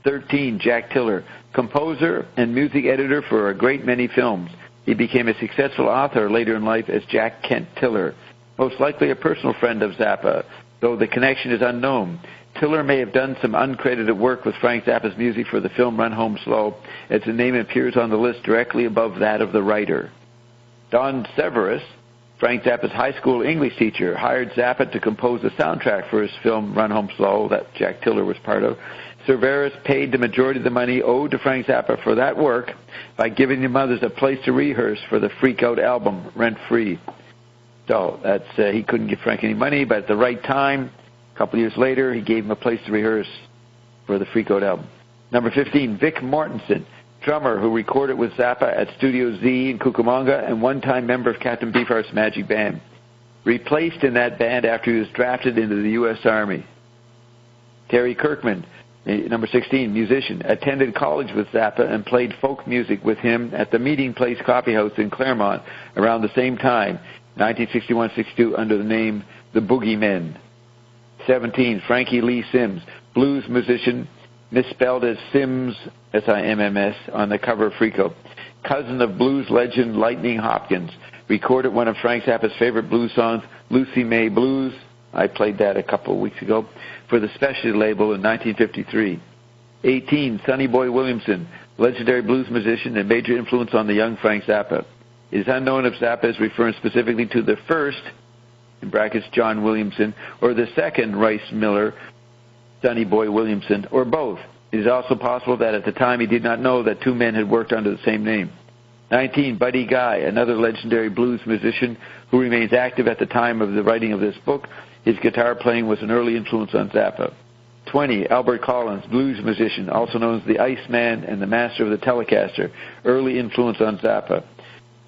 13, Jack Tiller, composer, and music editor for a great many films. He became a successful author later in life as Jack Kent Tiller, most likely a personal friend of Zappa, though the connection is unknown. Tiller may have done some uncredited work with Frank Zappa's music for the film Run Home Slow, as the name appears on the list directly above that of the writer. Don Severus, Frank Zappa's high school English teacher, hired Zappa to compose the soundtrack for his film Run Home Slow, that Jack Tiller was part of. Severus paid the majority of the money owed to Frank Zappa for that work by giving the mothers a place to rehearse for the Freak Out album, rent-free. So that's he couldn't give Frank any money, but at the right time, a couple of years later, he gave him a place to rehearse for the Freak Out album. Number 15, Vic Mortensen, drummer who recorded with Zappa at Studio Z in Cucamonga and one-time member of Captain Beefheart's Magic Band. Replaced in that band after he was drafted into the U.S. Army. Terry Kirkman, number 16, musician, attended college with Zappa and played folk music with him at the Meeting Place Coffee House in Claremont around the same time, 1961-62, under the name The Boogeymen. 17, Frankie Lee Sims, blues musician, misspelled as Sims, S-I-M-M-S, on the cover of Freako. Cousin of blues legend Lightning Hopkins, recorded one of Frank Zappa's favorite blues songs, Lucy May Blues. I played that a couple of weeks ago for the Specialty label in 1953. 18, Sonny Boy Williamson, legendary blues musician and major influence on the young Frank Zappa. It is unknown if Zappa is referring specifically to the first, in brackets, John Williamson, or the second Rice Miller, Sonny Boy Williamson, or both. It is also possible that at the time he did not know that two men had worked under the same name. 19, Buddy Guy, another legendary blues musician who remains active at the time of the writing of this book. His guitar playing was an early influence on Zappa. 20, Albert Collins, blues musician, also known as the Iceman and the master of the Telecaster, early influence on Zappa.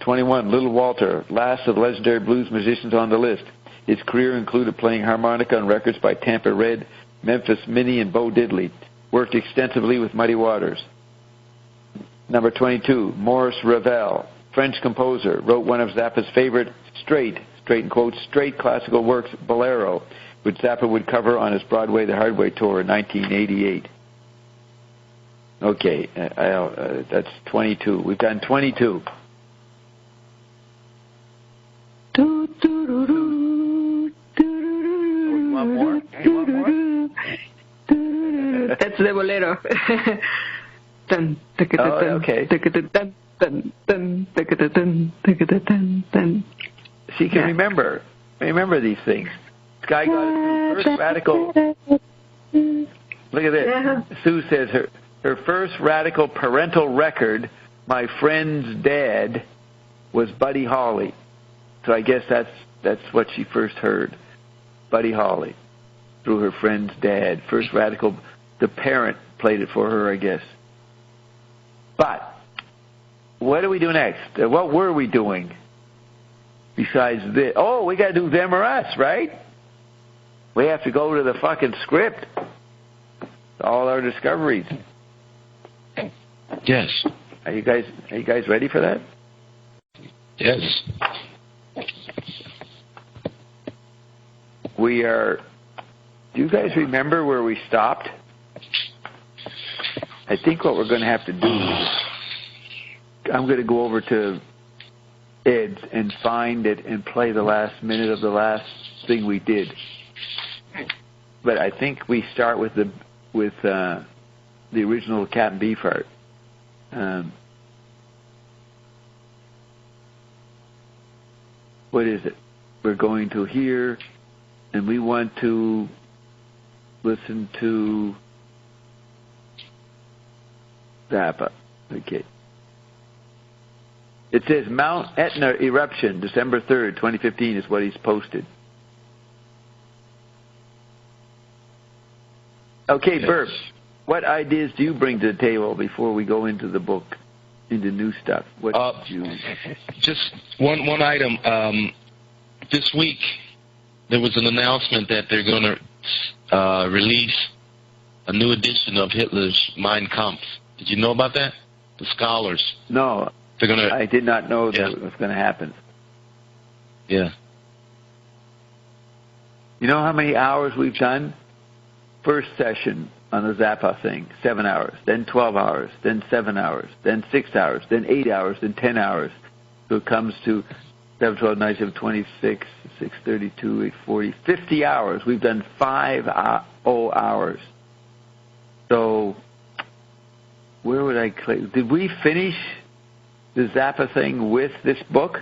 21, Little Walter, last of the legendary blues musicians on the list. His career included playing harmonica on records by Tampa Red, Memphis Minnie, and Bo Diddley. Worked extensively with Muddy Waters. Number 22, Maurice Ravel, French composer, wrote one of Zappa's favorite straight in quotes, straight classical works, Bolero, which Zappa would cover on his Broadway the Hard Way tour in 1988. Okay, that's 22. We've done 22. Want more? You want more? That's the bolero. Okay. So you can remember these things. This guy got his first radical. Look at this. Yeah. Sue says her first radical parental record, My Friend's Dad, was Buddy Holly. So I guess that's what she first heard, Buddy Holly, through her friend's dad. First radical, the parent played it for her, I guess. But what do we do next? What were we doing besides this? Oh, we got to do Them or Us, right? We have to go to the fucking script. All our discoveries. Yes. Are you guys ready for that? Yes. We are. Do you guys remember where we stopped? I think what we're going to have to do, I'm going to go over to Ed's and find it and play the last minute of the last thing we did. But I think we start with the original Captain Beefheart. What is it? We're going to hear, and we want to listen to Zappa. Okay. It says Mount Etna eruption, December 3rd, 2015 is what he's posted. Okay, yes. Bert, what ideas do you bring to the table before we go into the book, into new stuff? What do you... Just one item. This week, there was an announcement that they're going to release a new edition of Hitler's Mein Kampf. Did you know about that? The scholars. No, I did not know that it was going to happen. Yeah. You know how many hours we've done? first session on the Zappa thing, 7 hours, then 12 hours, then 7 hours, then 6 hours, then 8 hours, then 10 hours. So it comes to 7, 12, 9, 7, 26, 632, 840, 50 hours. We've done 5 hours. So where would I click? Did we finish the Zappa thing with this book?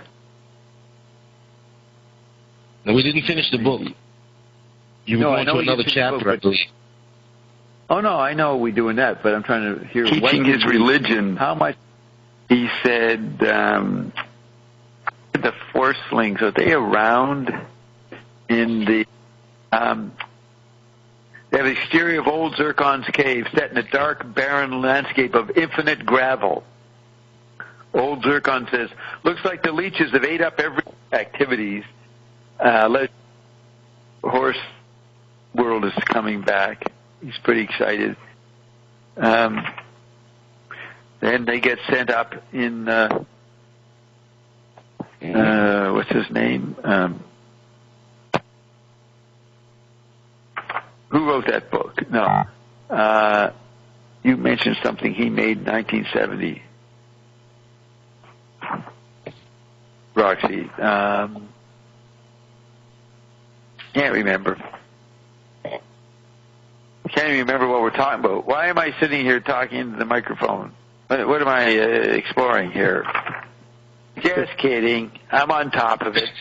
No, we didn't finish the book. You were going to another chapter, I believe. Oh, no, I know we're doing that, but I'm trying to hear... Teaching his religion. How much? He said, the Forcelings, are they around in the... they have the exterior of old Zircon's cave set in a dark, barren landscape of infinite gravel. Old Zircon says, looks like the leeches have ate up every activities. Horse world is coming back. He's pretty excited. Then they get sent up in, what's his name? Who wrote that book? No. You mentioned something he made in 1970. Roxy. Can't remember. Can't even remember what we're talking about. Why am I sitting here talking into the microphone? What am I exploring here? Just kidding. I'm on top of it.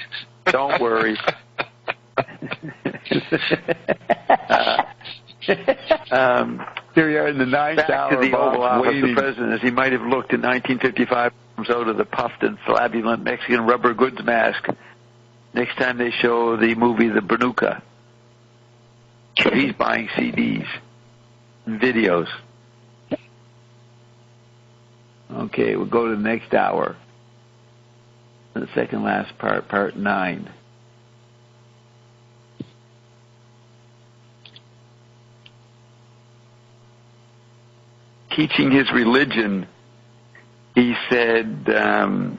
Don't worry. Here we are in the ninth hour. Back to the Oval Office. Waiting. The president, as he might have looked in 1955, comes out of the puffed and flabulent Mexican rubber goods mask. Next time they show the movie The Bernuca. So he's buying CDs and videos. Okay, we'll go to the next hour. The second last part, part 9. Teaching his religion, he said, remember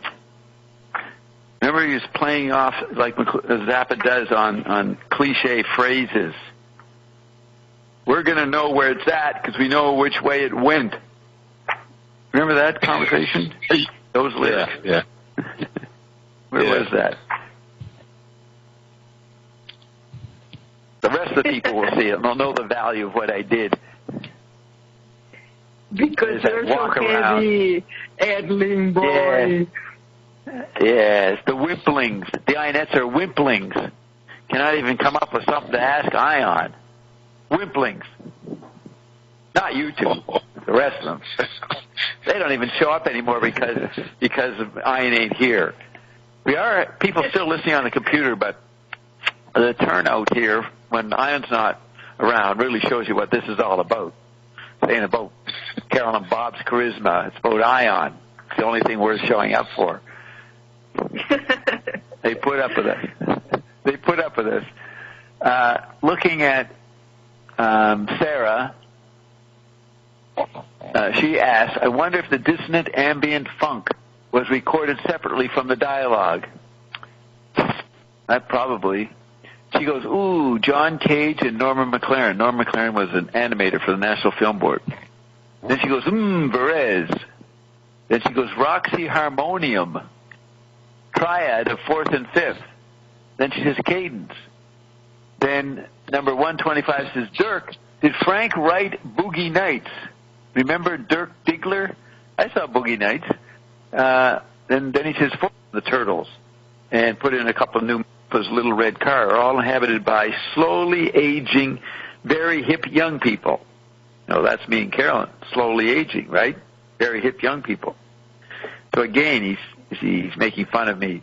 he was playing off like Zappa does on cliche phrases. We're going to know where it's at because we know which way it went. Remember that conversation? Those lyrics. Yeah. Where was that? The rest of the people will see it and they'll know the value of what I did. Because you're so heavy, Edlin boy. Yes, the wimplings. The Ionettes are wimplings. Cannot even come up with something to ask Ion. Wimplings. Not you two. The rest of them. They don't even show up anymore because Ion ain't here. We are people still listening on the computer, but the turnout here when Ion's not around really shows you what this is all about. It ain't about Carol and Bob's charisma. It's about Ion. It's the only thing worth showing up for. They put up with it. They put up with this. Looking at Sarah, she asked, I wonder if the dissonant ambient funk was recorded separately from the dialogue. That probably. She goes, ooh, John Cage and Norman McLaren. Norman McLaren was an animator for the National Film Board. Then she goes, Perez. Then she goes, Roxy Harmonium. Triad of 4th and 5th. Then she says, Cadence. Then number 125 says, Dirk, did Frank write Boogie Nights? Remember Dirk Diggler? I saw Boogie Nights. Then he says, the Turtles. And put in a couple of new Little Red Car, are all inhabited by slowly aging, very hip young people. No, that's me and Carolyn. Slowly aging, right? Very hip young people. So again, he's making fun of me.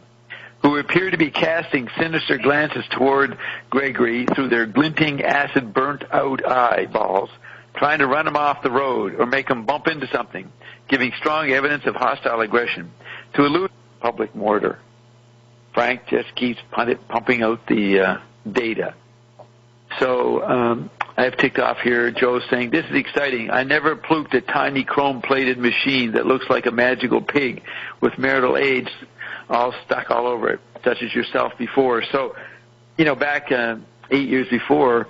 Who appear to be casting sinister glances toward Gregory through their glinting, acid burnt out eyeballs, trying to run him off the road or make him bump into something, giving strong evidence of hostile aggression to elude public mortar. Frank just keeps pumping out the data. So I've ticked off here. Joe's saying, this is exciting. I never pluked a tiny chrome-plated machine that looks like a magical pig with marital aids all stuck all over it, such as yourself before. So, back 8 years before,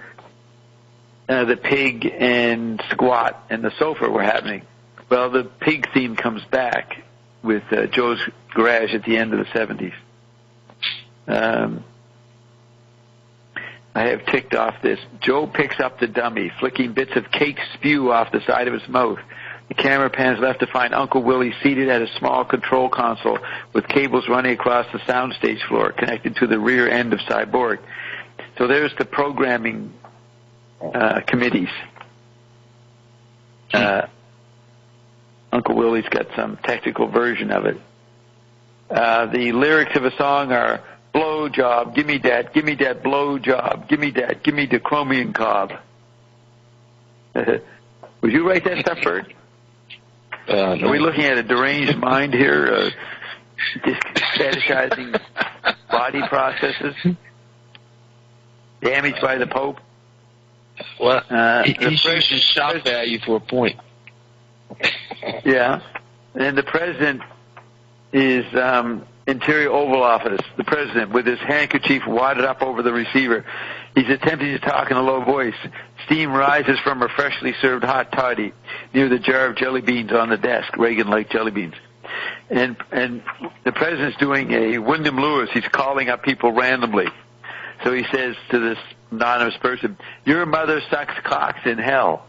the pig and squat and the sofa were happening. Well, the pig theme comes back with Joe's Garage at the end of the 70s. I have ticked off this. Joe picks up the dummy, flicking bits of cake spew off the side of his mouth. The camera pans left to find Uncle Willie seated at a small control console with cables running across the soundstage floor connected to the rear end of Cyborg. So there's the programming committees. Uncle Willie's got some technical version of it. The lyrics of a song are, blow job, give me that blow job, give me the chromium cob. Would you write that stuff, Bert? No. Are we looking at a deranged mind here, fetishizing body processes, damaged by the Pope? Well, he's using shock value for a point. Yeah, and the president is Interior Oval Office, the president, with his handkerchief wadded up over the receiver. He's attempting to talk in a low voice. Steam rises from a freshly served hot toddy near the jar of jelly beans on the desk. Reagan liked jelly beans. And the president's doing a Wyndham Lewis. He's calling up people randomly. So he says to this anonymous person, your mother sucks cocks in hell.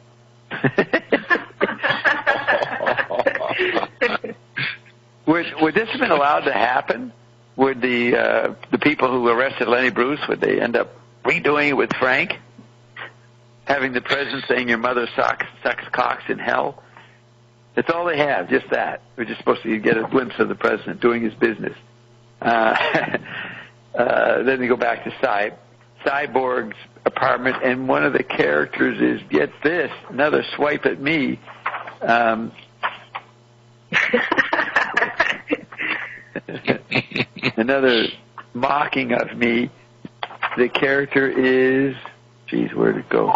Would this have been allowed to happen? Would the people who arrested Lenny Bruce, would they end up redoing it with Frank? Having the president saying your mother sucks cocks in hell? That's all they have, just that. We're just supposed to get a glimpse of the president doing his business. Then they go back to Cyborg's apartment, and one of the characters is, get this, another swipe at me. Another mocking of me. The character is, where'd it go?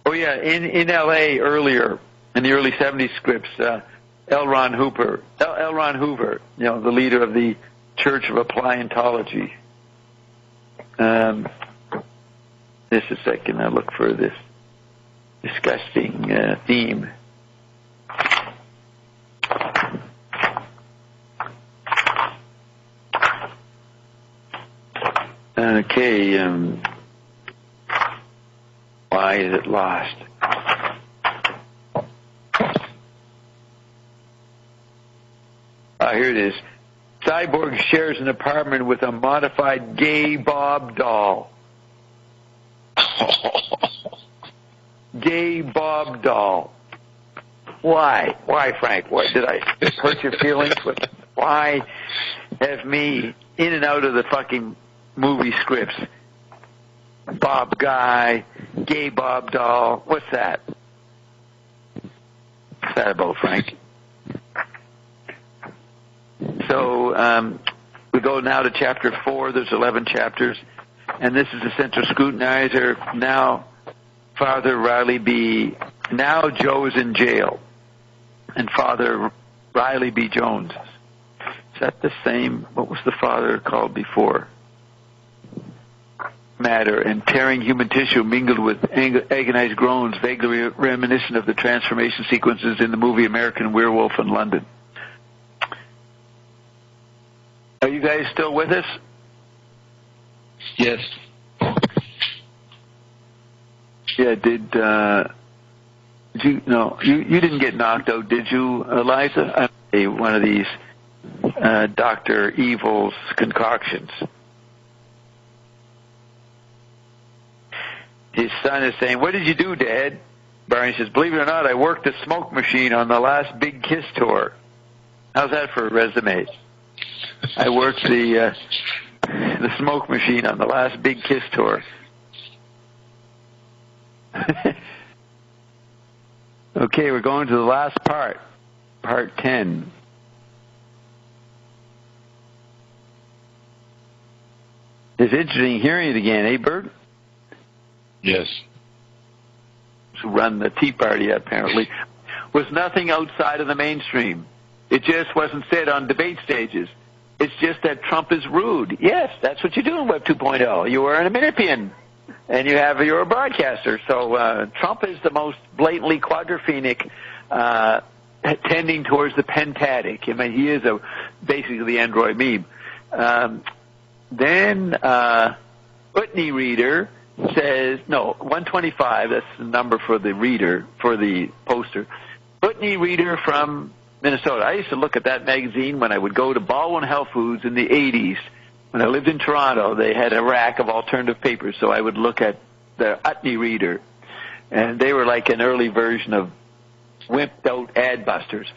Oh yeah, in L.A. earlier, in the early 70s scripts, L. Ron Hoover, the leader of the Church of Appliantology. Just a second, I'll look for this disgusting theme. Okay, why is it lost? Here it is. Cyborg shares an apartment with a modified gay Bob doll. Gay Bob doll. Why? Why, Frank? Why did I hurt your feelings? Why have me in and out of the fucking movie scripts? Bob guy, gay Bob doll. What's that? What's that about, Frank? So we go now to Chapter 4. There's 11 chapters. And this is the central scrutinizer. Now, Father Riley B. Now Joe is in jail. And Father Riley B. Jones. Is that the same? What was the father called before? Matter and tearing human tissue mingled with agonized groans, vaguely reminiscent of the transformation sequences in the movie American Werewolf in London. Are you guys still with us? Yes. Yeah, you didn't get knocked out, did you, Eliza? One of these Dr. Evil's concoctions. His son is saying, what did you do, Dad? Barney says, believe it or not, I worked the smoke machine on the last Big Kiss tour. How's that for a resume? I worked the smoke machine on the last Big Kiss tour. Okay, we're going to the last part, part 10. It's interesting hearing it again, eh, Bert? Yes. To run the Tea Party, apparently, was nothing outside of the mainstream. It just wasn't said on debate stages. It's just that Trump is rude. Yes, that's what you do in Web 2.0. You wear a minute pin. and you're a broadcaster. So Trump is the most blatantly quadrophenic, tending towards the pentadic. I mean, he is basically the android meme. Then Whitney Reader says, 125, that's the number for the reader, for the poster. Whitney Reader from Minnesota. I used to look at that magazine when I would go to Baldwin Health Foods in the 80s. When I lived in Toronto, they had a rack of alternative papers, so I would look at the Whitney Reader. And they were like an early version of wimped-out ad busters.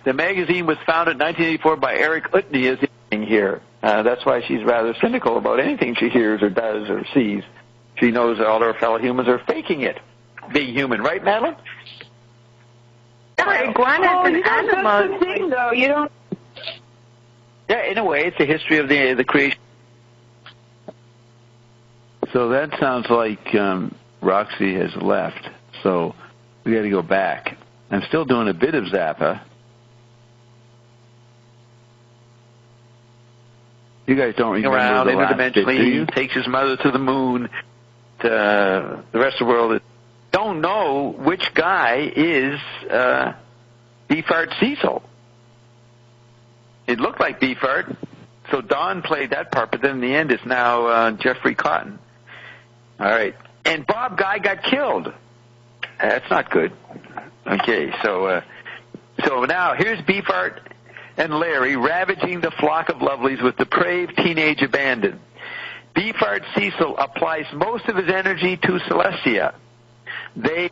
The magazine was founded in 1984 by Eric Whitney, is here. That's why she's rather cynical about anything she hears or does or sees. She knows that all her fellow humans are faking it, being human. Right, Madeline? Yeah, iguanas and animals. That's the thing, though. You don't... Yeah, in a way, it's a history of the creation. So that sounds like Roxy has left. So we got to go back. I'm still doing a bit of Zappa. You guys don't remember around the last bit, do you? Takes his mother to the moon. The rest of the world don't know which guy is Beefheart Cecil. It looked like Beefheart, so Don played that part, but then in the end it's now Jeffrey Cotton. All right. And Bob Guy got killed. That's not good. Okay, so now here's Beefheart and Larry ravaging the flock of lovelies with depraved teenage abandon. Beefheart Cecil applies most of his energy to Celestia. They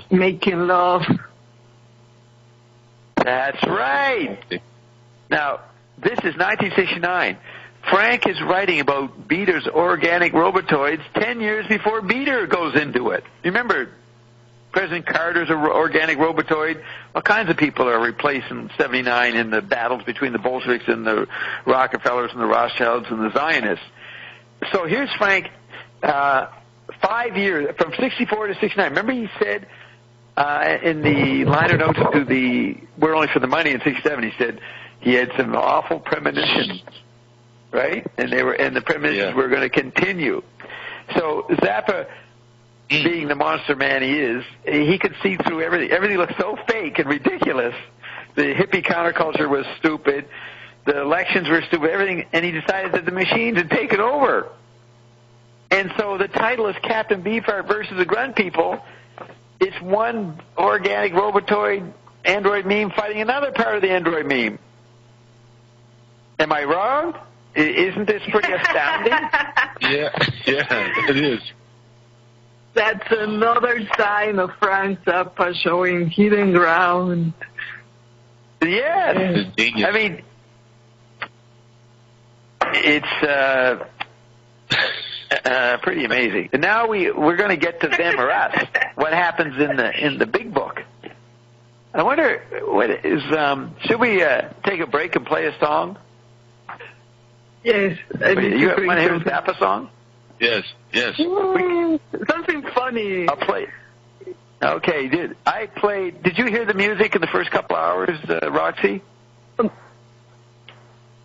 making love. That's right. Now, this is 1969. Frank is writing about Beater's organic robotoids 10 years before Beater goes into it. Remember, President Carter's organic robotoid? All kinds of people are replaced in 79 in the battles between the Bolsheviks and the Rockefellers and the Rothschilds and the Zionists. So here's Frank, 5 years, from 64 to 69. Remember he said in the liner notes to the We're Only for the Money in 67, he said he had some awful premonitions. Right? And the premonitions were going to continue. So Zappa, being the monster man he is, he could see through everything. Everything looked so fake and ridiculous. The hippie counterculture was stupid. The elections were stupid. Everything, and he decided that the machines had taken over. And so the title is Captain Beefheart versus the Grunt People. It's one organic robotoid android meme fighting another part of the android meme. Am I wrong? Isn't this pretty astounding? Yeah, it is. That's another sign of Frank Zappa showing hidden ground. Yes. I mean, it's pretty amazing. And now we're going to get to them or us. What happens in the big book? I wonder, should we take a break and play a song? Yes. You want to hear a Zappa song? Yes. Something funny. I'll play. Okay, did you hear the music in the first couple hours, Roxy?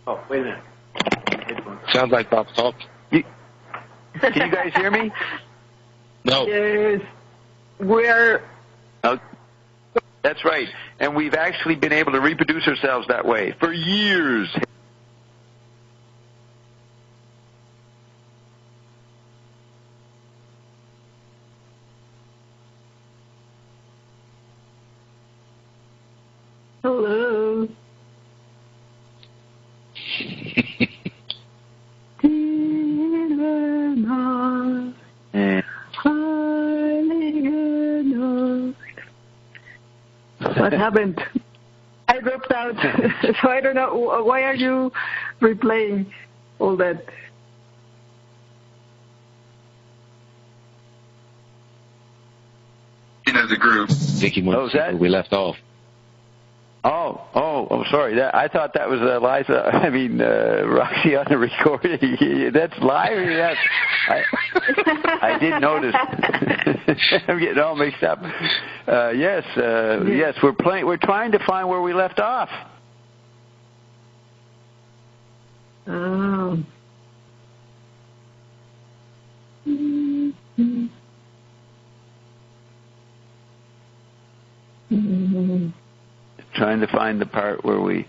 Oh, wait a minute. Sounds like Bob talk. Can you guys hear me? No. Yes. We're... Oh, that's right. And we've actually been able to reproduce ourselves that way for years. Hello. What happened? I dropped out, so I don't know. Why are you replaying all that? As a group. Thinking we left off. Oh, sorry. I thought that was Roxy on the recording. That's live. I did notice. I'm getting all mixed up. Yes, we're trying to find where we left off. Oh. Trying to find the part where we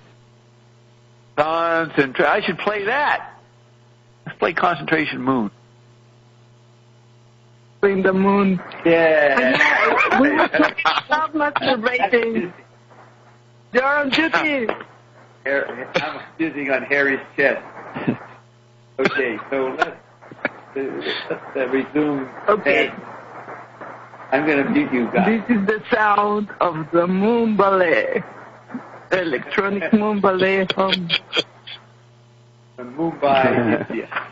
concentrate. I should play that. Let's play Concentration Moon. In the moon. Yeah. We were stop masturbating. You're on duty. I'm using on Harry's chest. Okay, so let's resume. Okay. I'm going to mute you guys. This is the sound of the moon ballet. Electronic moon ballet from Mumbai, India.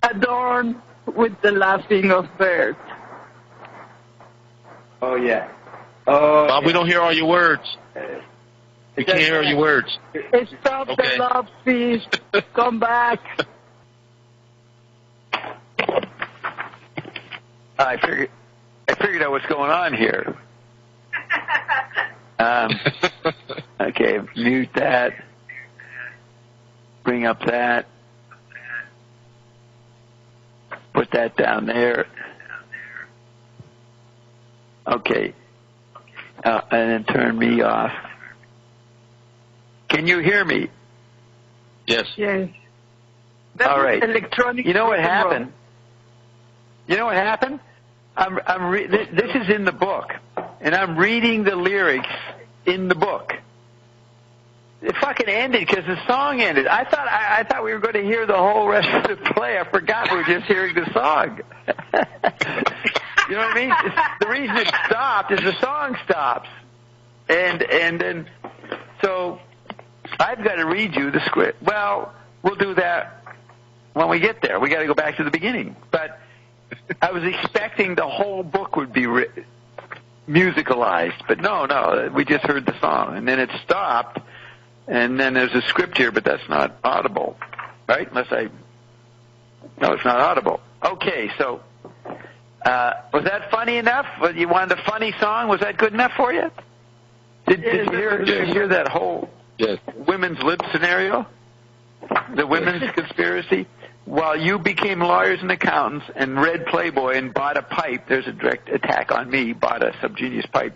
Adorned with the laughing of Bert. Oh, yeah. Oh, Bob, we don't hear all your words. We can't hear all your words. Stop Okay. the love feast. Come back. I figured out what's going on here. Okay, mute that. Bring up that. Put that down there. Okay. And then turn me off. Can you hear me? Yes. Yes. That All right. Electronic. You know what rock and roll. happened? You know what happened? This is in the book, and I'm reading the lyrics in the book. It fucking ended because the song ended. I thought we were going to hear the whole rest of the play. I forgot we were just hearing the song. You know what I mean? The reason it stopped is the song stops, and then so I've got to read you the script. Well, we'll do that when we get there. We got to go back to the beginning, but I was expecting the whole book would be musicalized, but no, we just heard the song, and then it stopped, and then there's a script here, but that's not audible, right? No, it's not audible. Okay, so was that funny enough? You wanted a funny song? Was that good enough for you? Did you hear that whole women's lib scenario? The women's conspiracy? While you became lawyers and accountants and read Playboy and bought a pipe, there's a direct attack on me, bought a subgenius pipe.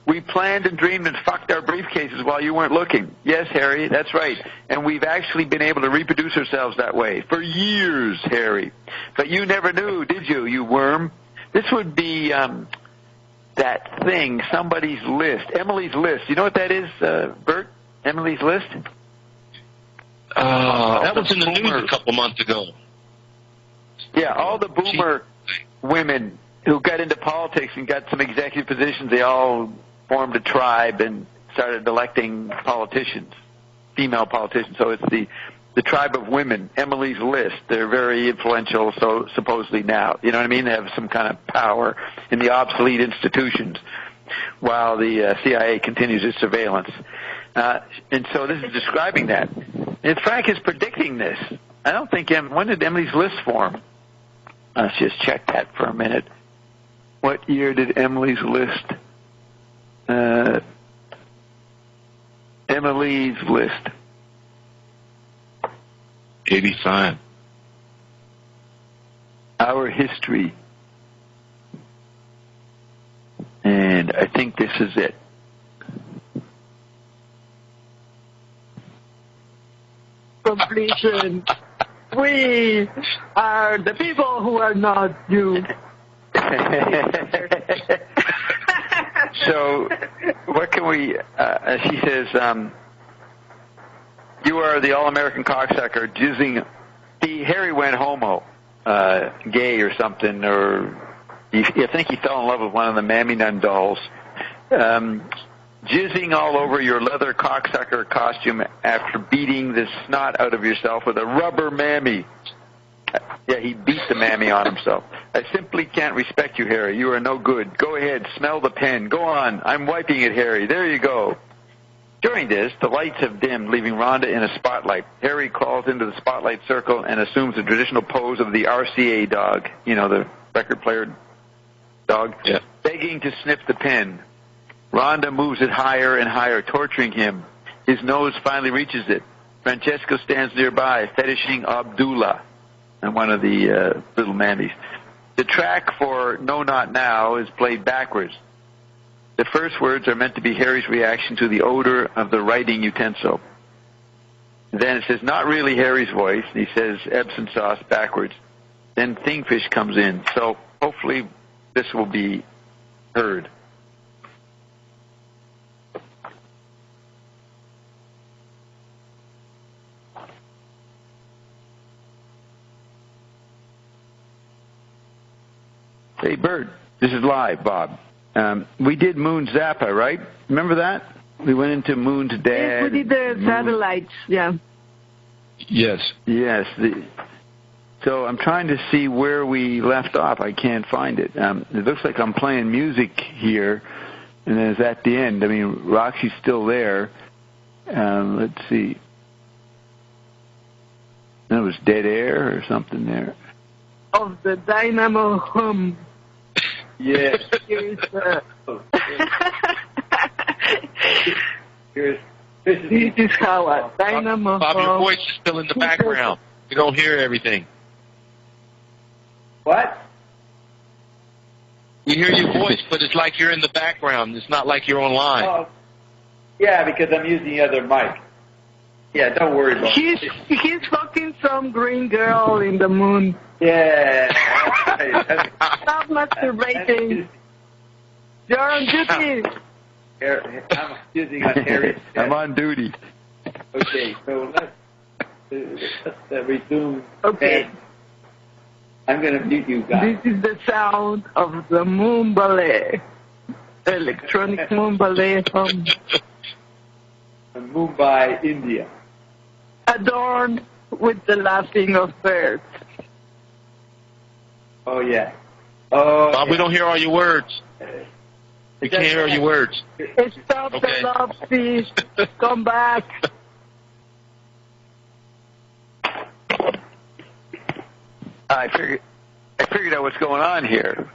We planned and dreamed and fucked our briefcases while you weren't looking. Yes, Harry, that's right. And we've actually been able to reproduce ourselves that way for years, Harry. But you never knew, did you, you worm? This would be that thing, somebody's list, Emily's list. You know what that is, Bert? Emily's list? That was in the news a couple months ago. Yeah, all the boomer women who got into politics and got some executive positions, they all formed a tribe and started electing politicians, female politicians. So it's the tribe of women, Emily's List. They're very influential, so supposedly now. You know what I mean? They have some kind of power in the obsolete institutions while the CIA continues its surveillance. And so this is describing that. And Frank is predicting this. I don't think when did Emily's List form? Let's just check that for a minute. What year did Emily's List? Emily's List. 85. Our history. And I think this is it. Completion. We are the people who are not you. So, what can we, she says, you are the all-American cocksucker, jizzing, Harry went homo, gay or something, or I think he fell in love with one of the Mammy Nun dolls, jizzing all over your leather cocksucker costume after beating the snot out of yourself with a rubber mammy. Yeah, he beat the mammy on himself. I simply can't respect you, Harry. You are no good. Go ahead, smell the pen. Go on. I'm wiping it, Harry. There you go. During this, the lights have dimmed, leaving Rhonda in a spotlight. Harry crawls into the spotlight circle and assumes the traditional pose of the RCA dog, the record player dog, begging to sniff the pin. Rhonda moves it higher and higher, torturing him. His nose finally reaches it. Francesco stands nearby, fetishing Abdullah and one of the little mandies. The track for No Not Now is played backwards. The first words are meant to be Harry's reaction to the odor of the writing utensil. Then it says, not really Harry's voice. He says Epsom sauce backwards. Then Thingfish comes in. So hopefully this will be heard. Hey, Bert, this is live, Bob. We did Moon Zappa, right? Remember that? We went into Moon's dad. Yes, we did the satellites, yeah. Yes. Yes. So I'm trying to see where we left off. I can't find it. It looks like I'm playing music here, and then it's at the end. I mean, Roxy's still there. Let's see. That was Dead Air or something there. Of the Dynamo Hum. Yes. Here's this is how a Dynamo Bob, your Hum. voice is still in the background. You don't hear everything. What? We hear your voice, but it's like you're in the background. It's not like you're online. Oh, yeah, because I'm using the other mic. Yeah, don't worry about it. He's fucking some green girl in the moon. Yeah. Stop masturbating. You're on duty. I'm using on Harry. I'm on duty. Okay, so let's resume. Okay. I'm going to mute you guys. This is the sound of the moon ballet. Electronic moon ballet from Mumbai, India. Adorned with the laughing of birds. Oh, yeah. Oh, Bob, we don't hear all your words. We can't hear all your words. Stop Okay. the love fish. Come back. I figured out what's going on here.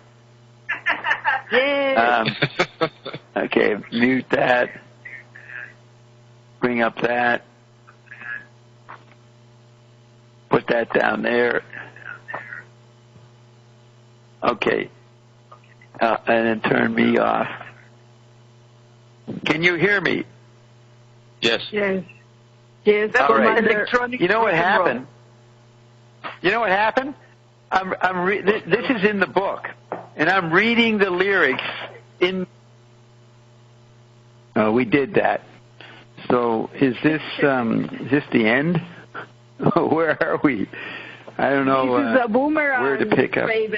Yeah. Okay, mute that. Bring up that. Put that down there. Okay. And then turn me off. Can you hear me? Yes. Yes. Yes. All right. Electronic. You know what happened? This is in the book, and I'm reading the lyrics in. Oh, we did that. So is this the end? Where are we? I don't know. This is a boomerang. Where to pick up? Baby.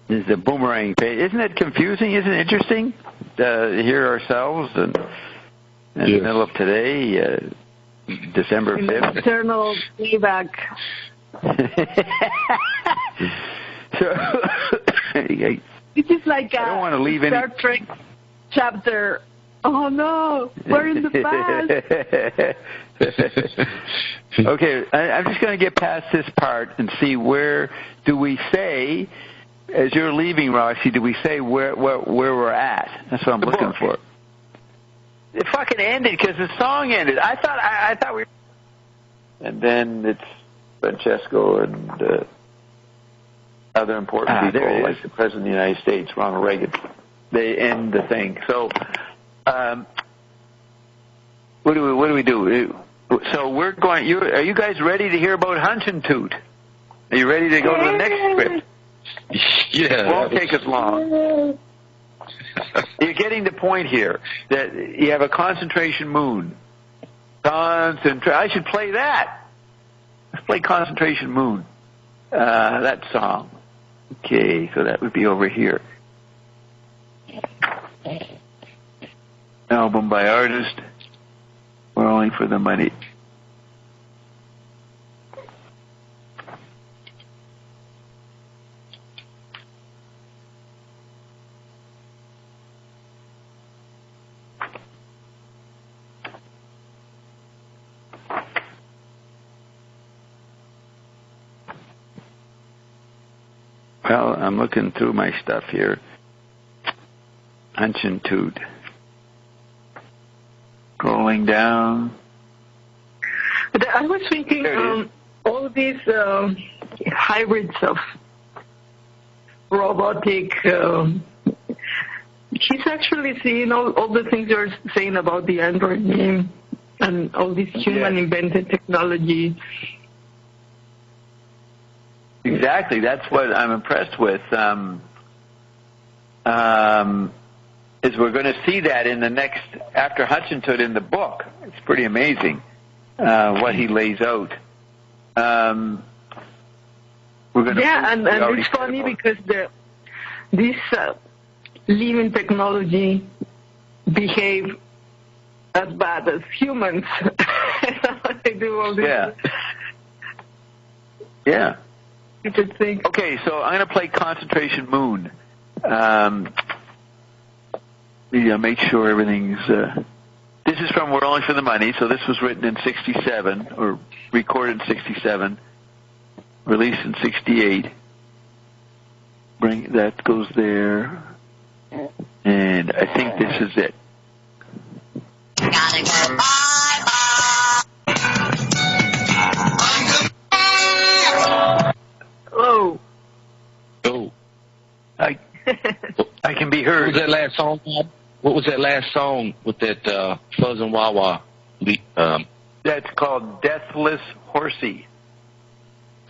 This is a boomerang page. Isn't it confusing? Isn't it interesting to hear ourselves in the middle of today, December 5th? Eternal playback. So, This is like I don't want to leave Star Trek chapter. Oh no, we're in the past. Okay, I'm just going to get past this part and see where do we say, as you're leaving, Roxy, do we say where we're at? That's what I'm looking for. It fucking ended because the song ended. I thought we. And then it's Francesco and other important people like the President of the United States, Ronald Reagan. They end the thing. So, what do we do? So we're going. Are you guys ready to hear about Huntington? Are you ready to go to the next script? Yeah. It won't take us long. You're getting the point here that you have a concentration moon. I should play that. Let's play Concentration Moon. That song. Okay, so that would be over here. Album by artist. We're only for the money. Well, I'm looking through my stuff here. Hunch and Toot. Scrolling down. But I was thinking all these hybrids of robotic. He's actually seeing all the things you're saying about the Android name and all this human-invented technology. Exactly. That's what I'm impressed with. Is we're going to see that in the next, after Hutchinson in the book. It's pretty amazing what he lays out. We're going to and it's funny because this living technology behave as bad as humans. They do all this. Yeah. You could think. Okay, so I'm going to play Concentration Moon. Make sure everything's... this is from We're Only for the Money, so this was written in 67, or recorded in 67, released in 68. That goes there. And I think this is it. Gotta go Oh. Oh. I can be heard. What was that last song, Bob? What was that last song with that Fuzz and Wah Wah? That's called Deathless Horsey.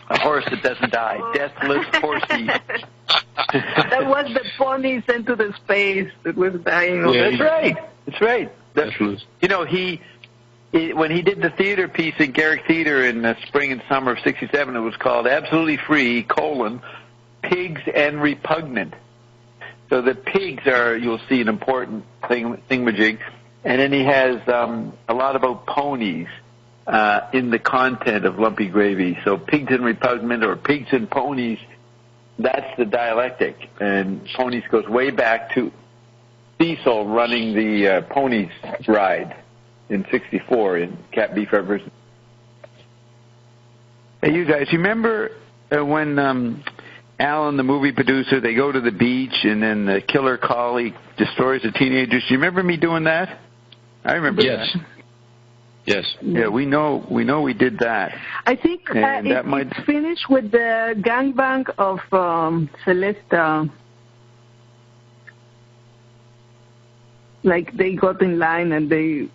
A horse that doesn't die. Deathless Horsey. That was the pony sent to the space that was dying. Yeah, that's right. When he did the theater piece in Garrick Theater in the spring and summer of 67, it was called Absolutely Free, Pigs and Repugnant. So the pigs are, you'll see, an important thingamajig. And then he has a lot about ponies in the content of Lumpy Gravy. So pigs and repugnant, or pigs and ponies, that's the dialectic. And ponies goes way back to Cecil running the ponies ride in 64 in Cat Beef Rivers. Hey, you guys, remember when Alan, the movie producer, they go to the beach and then the killer collie destroys the teenagers? Do you remember me doing that? I remember that. Yes. Yeah, we know we did that. I think it's finished with the gangbang of Celesta. Like they got in line and they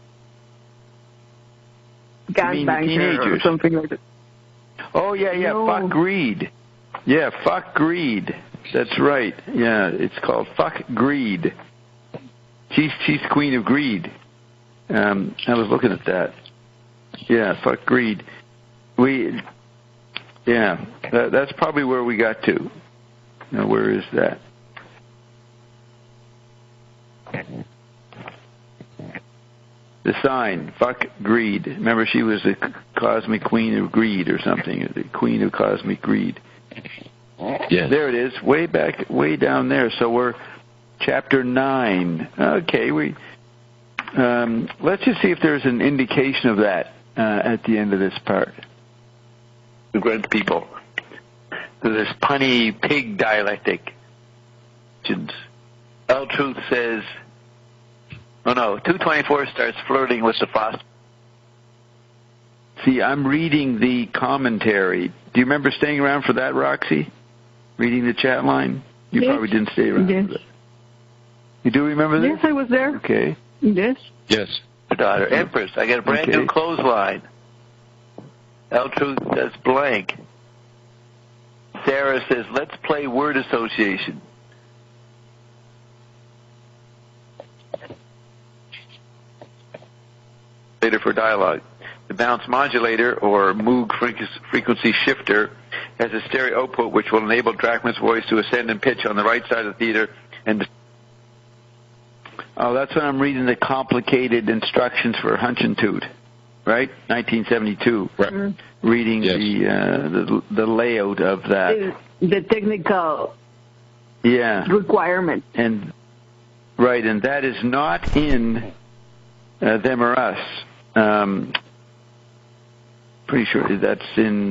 gangbanged her or something like that. Oh, yeah, No. Fuck Greed. Yeah, Fuck Greed. That's right. Yeah, it's called Fuck Greed. She's Queen of Greed. I was looking at that. Yeah, Fuck Greed. That's probably where we got to. Now, where is that? The sign, Fuck Greed. Remember, she was the cosmic queen of greed or something, the queen of cosmic greed. Yeah. There it is, way back, way down there. So we're chapter 9. Okay, let's just see if there's an indication of that at the end of this part. The great people. So this punny pig dialectic. L Truth says, 224 starts flirting with the foster. See, I'm reading the commentary. Do you remember staying around for that, Roxy? Reading the chat line? You probably didn't stay around for that. You do remember this? Yes, I was there. Okay. Yes. Yes. Daughter, Empress, I got a brand new clothesline. L Truth says blank. Sarah says, let's play word association. Later for dialogue. The bounce modulator, or Moog frequency shifter, has a stereo output which will enable Drachman's voice to ascend in pitch on the right side of the theater. Oh, that's when I'm reading the complicated instructions for Hunch and Toot, right? 1972. Right. Mm-hmm. Reading the layout of that. The technical requirement. And that is not in Them or Us. Pretty sure that's in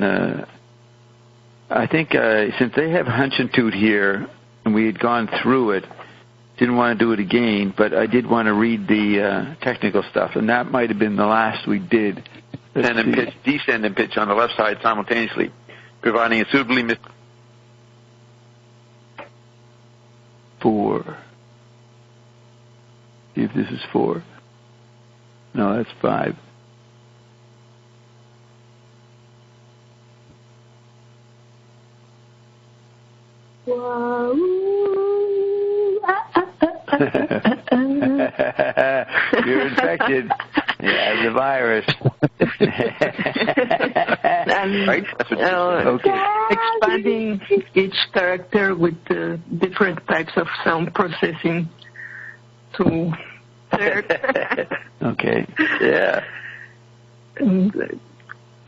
I think since they have Hunch and Toot here, and we had gone through it, didn't want to do it again, but I did want to read the technical stuff, and that might have been the last we did. Send and pitch, descend and pitch on the left side simultaneously, providing a suitably 4. See if this is 4. No, that's 5. You're infected. You have the virus. Right? Okay. Expanding each character with different types of sound processing to third. Okay. Yeah.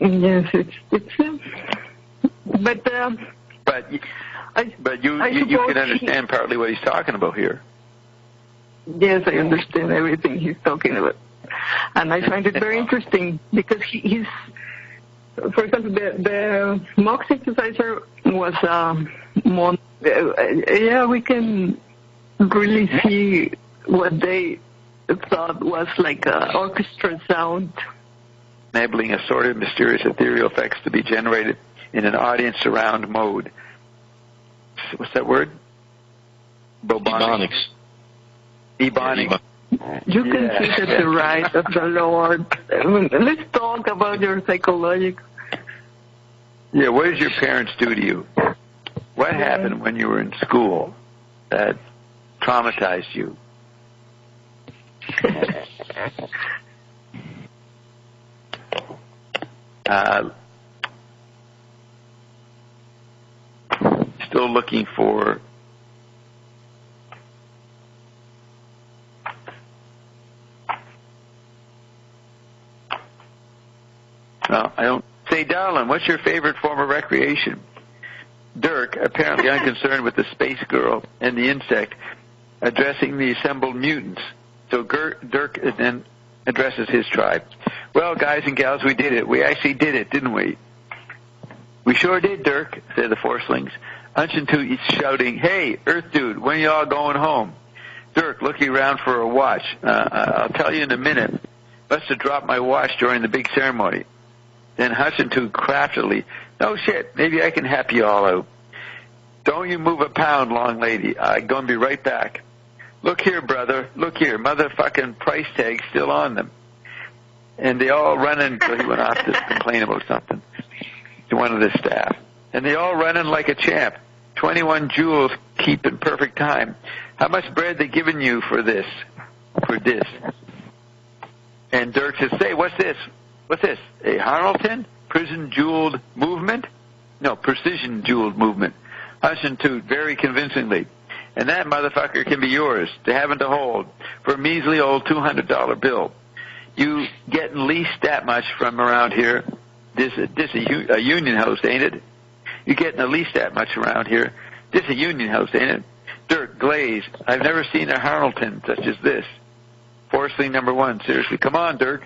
Yes, it's but you can understand partly what he's talking about here. Yes, I understand everything he's talking about. And I find it very interesting because he's, for example, the Moog synthesizer was we can really see what they thought was like an orchestra sound. Enabling assorted mysterious ethereal effects to be generated in an audience surround mode. What's that word? Ebonics. Ebonics. You can see that the right of the Lord. Let's talk about your psychological. Yeah, what did your parents do to you? What happened when you were in school that traumatized you? Still looking for no, I don't say, darling, what's your favorite form of recreation? Dirk, apparently unconcerned with the space girl and the insect, addressing the assembled mutants. So Dirk then addresses his tribe. Well, guys and gals, we did it. We actually did it, didn't we? We sure did, Dirk, said the Forcelings. Hunch and Toot is shouting, hey, Earth Dude, when are y'all going home? Dirk, looking around for a watch. I'll tell you in a minute. Must have dropped my watch during the big ceremony. Then Hunch and Toot craftily, no shit, maybe I can help you all out. Don't you move a pound, long lady. I'm going to be right back. Look here, brother. Look here. Motherfucking price tag's still on them. And they all running, so he went off to complain about something to one of the staff. And they all running like a champ. 21 jewels keep in perfect time. How much bread they giving you for this? For this? And Dirk says, say, what's this? What's this? A Harnelton? Precision jeweled movement? No, precision jeweled movement. Hunch and Toot very convincingly. And that motherfucker can be yours, to have and to hold, for a measly old $200 bill. You getting least that much from around here. This a union house, ain't it? You getting at least that much around here. This a union house, ain't it? Dirk, glazed. I've never seen a Harnelton such as this. Forcing number 1, seriously. Come on, Dirk.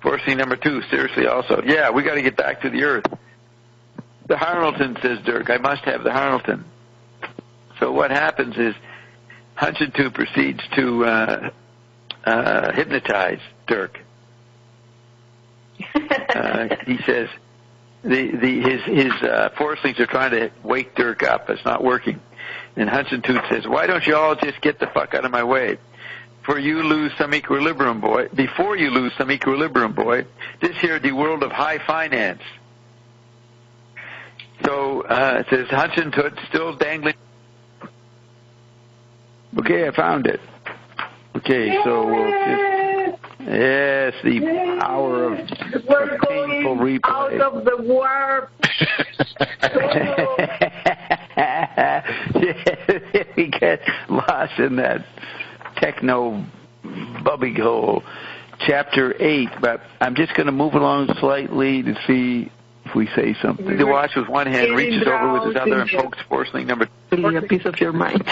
Forcing number 2, seriously also. Yeah, we got to get back to the Earth. The Harnelton, says Dirk. I must have the Harnelton. So what happens is Hunch and Toot proceeds to hypnotize Dirk. He says his forcelings are trying to wake Dirk up. It's not working. And Hunch and Toot says, why don't you all just get the fuck out of my way? Before you lose some equilibrium, boy, this here the world of high finance. So it says Hunch and Toot still dangling. Okay, I found it. Okay, so yes, the hour of painful replay. Out of the warp. We get lost in that techno bubby hole. Chapter 8, but I'm just going to move along slightly to see if we say something. The watch with one hand reaches over with his other and pokes forceling number 2. A piece of your mind.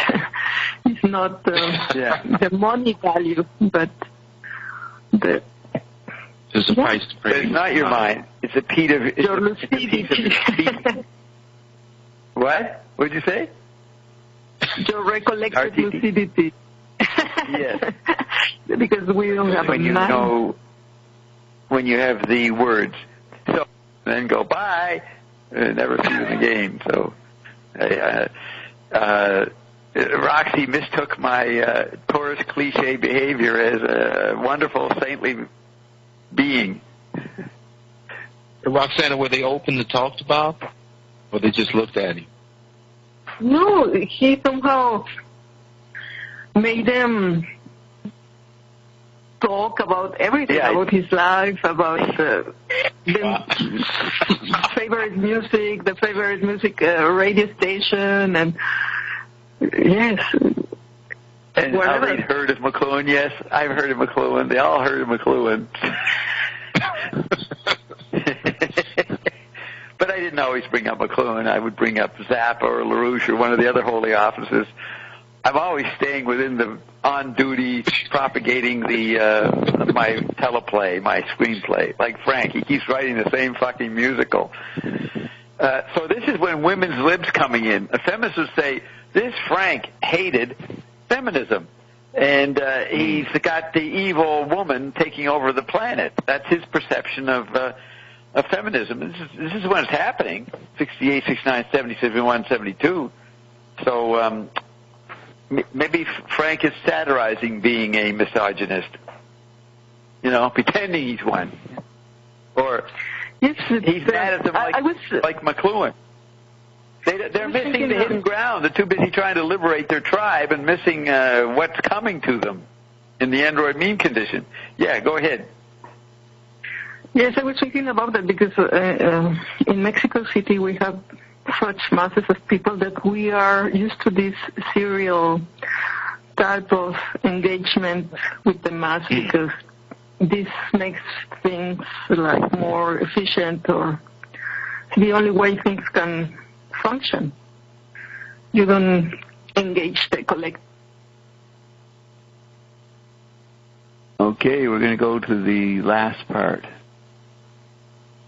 It's not the money value, but the... It's a price to pay. But it's not your mind. It's a piece of... Your lucidity. What? What did you say? Your recollected RTP. lucidity. Yes. Because we don't have when a you mind. know, when you have the words. So then go bye, and never see them again. So, Roxy mistook my tourist cliche behavior as a wonderful saintly being. Roxana, were they open to talk to Bob, or they just looked at him? No, he somehow made them talk about everything, about his life, about the favorite music, radio station, and yes. And how they heard of McLuhan. Yes, I've heard of McLuhan. They all heard of McLuhan. But I didn't always bring up McLuhan. I would bring up Zappa or LaRouche or one of the other holy offices. I'm always staying within the on-duty, propagating my teleplay, my screenplay. Like Frank, he keeps writing the same fucking musical. So this is when women's libs coming in. A feminist would say, this Frank hated feminism. And he's got the evil woman taking over the planet. That's his perception of feminism. This is when it's happening, 68, 69, 70, 71, 72. So maybe Frank is satirizing being a misogynist, pretending he's one. Or he's mad at them like McLuhan. They're missing the hidden ground. They're too busy trying to liberate their tribe and missing what's coming to them in the android meme condition. Yeah, go ahead. Yes, I was thinking about that because in Mexico City we have such masses of people that we are used to this serial type of engagement with the mass because this makes things like more efficient or the only way things can function. You don't engage the collective. Okay, we're going to go to the last part.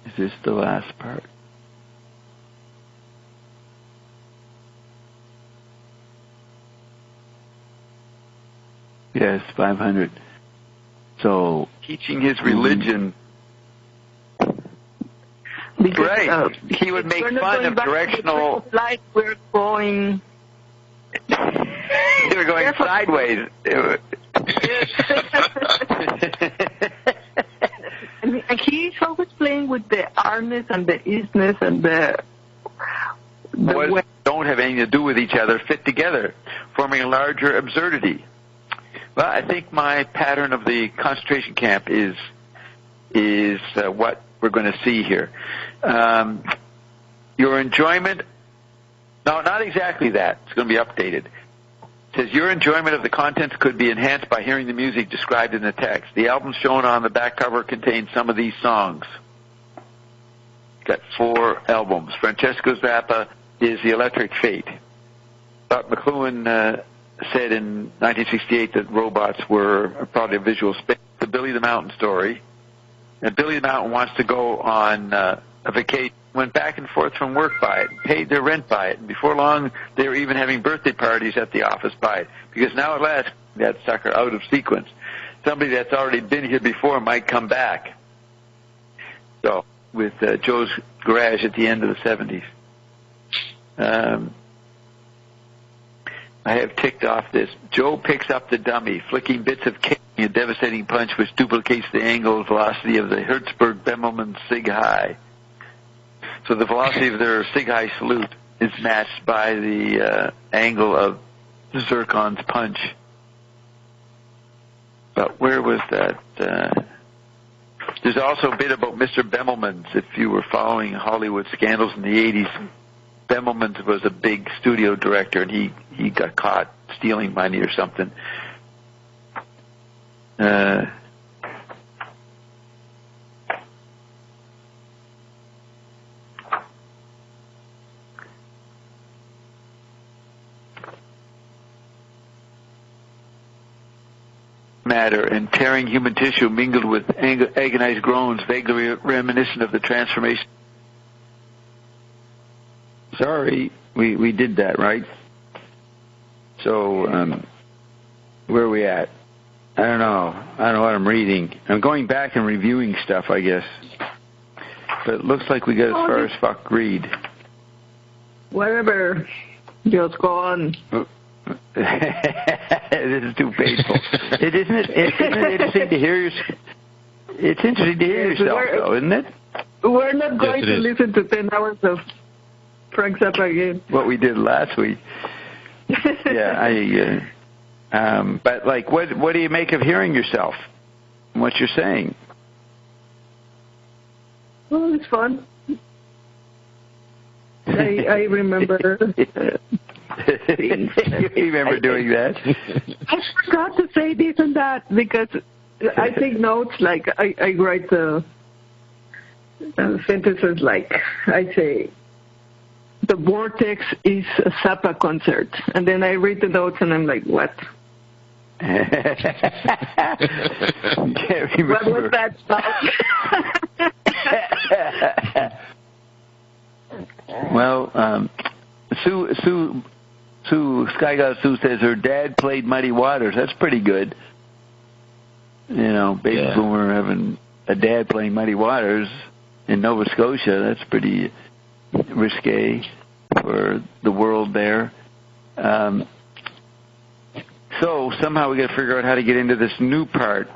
Is this the last part? Yes, 500. So teaching his religion. Because, right. He would make fun of directional. Like we're going. They were going sideways. And he's always playing with the arness and the isness and the what don't have anything to do with each other fit together, forming a larger absurdity. Well, I think my pattern of the concentration camp is what we're going to see here. Your enjoyment, no, not exactly that. It's going to be updated. It says, your enjoyment of the contents could be enhanced by hearing the music described in the text. The album shown on the back cover contains some of these songs. It's got 4 albums. Francesco Zappa is The Electric Fate. But McLuhan said in 1968 that robots were probably a visual space. The Billy the Mountain story. And Billy the Mountain wants to go on a vacation. Went back and forth from work by it, paid their rent by it, and before long they were even having birthday parties at the office by it. Because now at last, that sucker out of sequence. Somebody that's already been here before might come back. So, with Joe's Garage at the end of the 70s. I have ticked off this. Joe picks up the dummy, flicking bits of cake, a devastating punch which duplicates the angle velocity of the Hertzberg-Bemmelmann Sig High. So the velocity of their Sig High salute is matched by the angle of Zircon's punch. But where was that? There's also a bit about Mr. Bemmelman's, if you were following Hollywood scandals in the 80s. Bemmelman's was a big studio director, and he got caught stealing money or something. Matter and tearing human tissue mingled with agonized groans vaguely reminiscent of the transformation. Sorry, We did that, right? So, where are we at? I don't know what I'm reading. I'm going back and reviewing stuff, I guess. But it looks like we got as far as fuck read. Whatever. Just go on. This is too painful. Isn't it interesting to hear It's interesting to hear yourself, though, isn't it? We're not going to listen to 10 hours of Frank Zappa again. What we did last week. Yeah, but like, what do you make of hearing yourself? What you're saying? Well, it's fun. I remember. You remember doing that? I forgot to say this and that because I take notes. Like I write sentences like I say. The Vortex is a Zappa concert. And then I read the notes and I'm like, what? What was that about? Well, Sky God Sue says her dad played Muddy Waters. That's pretty good. You know, baby boomer having a dad playing Muddy Waters in Nova Scotia. That's pretty risque for the world there. So somehow we got to figure out how to get into this new part.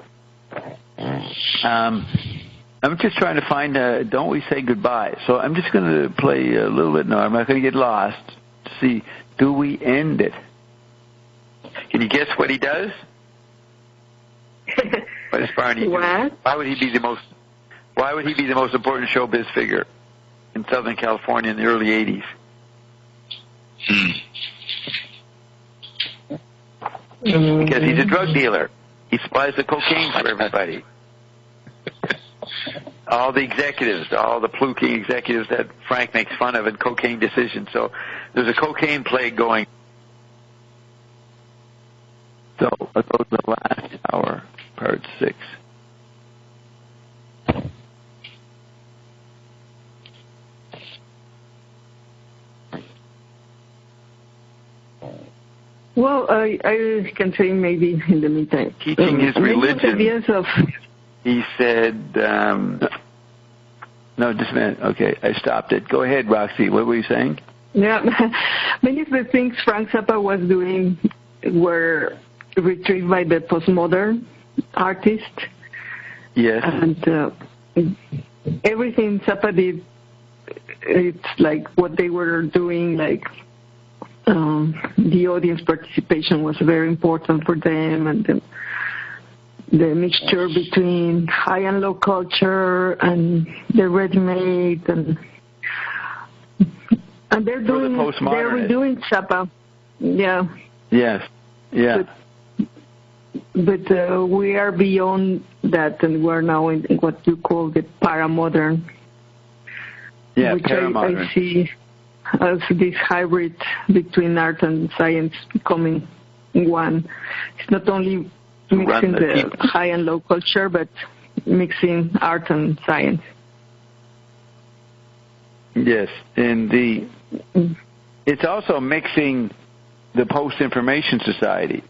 I'm just trying to find Don't We Say Goodbye. So I'm just going to play a little bit. No, I'm not going to get lost. See, do we end it? Can you guess what he does? What is Barney? What? Why would he be the most important showbiz figure in Southern California in the early 80s? Because he's a drug dealer. He supplies the cocaine for everybody. All the executives, all the pluking executives that Frank makes fun of in Cocaine Decisions. So there's a cocaine plague going. So let's go to the last hour, part 6. Well, I can say maybe in the meantime. Teaching his religion. He said... No, just a minute. Okay, I stopped it. Go ahead, Roxy. What were you saying? Yeah, many of the things Frank Zappa was doing were retrieved by the postmodern artist. Yes. And everything Zappa did, it's like what they were doing, like the audience participation was very important for them, and the mixture between high and low culture and the ready-made, and they're redoing Zappa. Yeah. Yes. Yeah. But we are beyond that, and we're now in what you call the paramodern. Yeah, which paramodern. I see as this hybrid between art and science becoming one. It's not only mixing the high and low culture, but mixing art and science. Yes, and it's also mixing the post-information society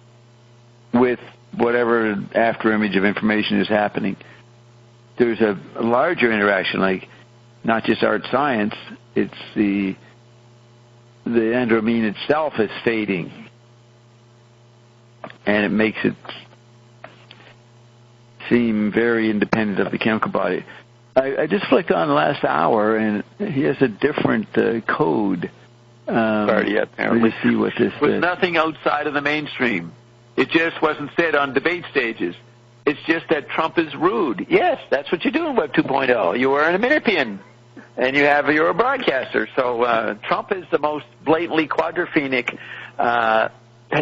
with whatever after-image of information is happening. There's a larger interaction, like not just art science, it's the andromine itself is fading, and it makes it seem very independent of the chemical body. I just flicked on the last hour, and he has a different code. Party, apparently. Let's see what this was nothing outside of the mainstream. It just wasn't said on debate stages. It's just that Trump is rude. Yes, that's what you do in Web 2.0. You are an American, and you're a broadcaster. So Trump is the most blatantly quadrophenic,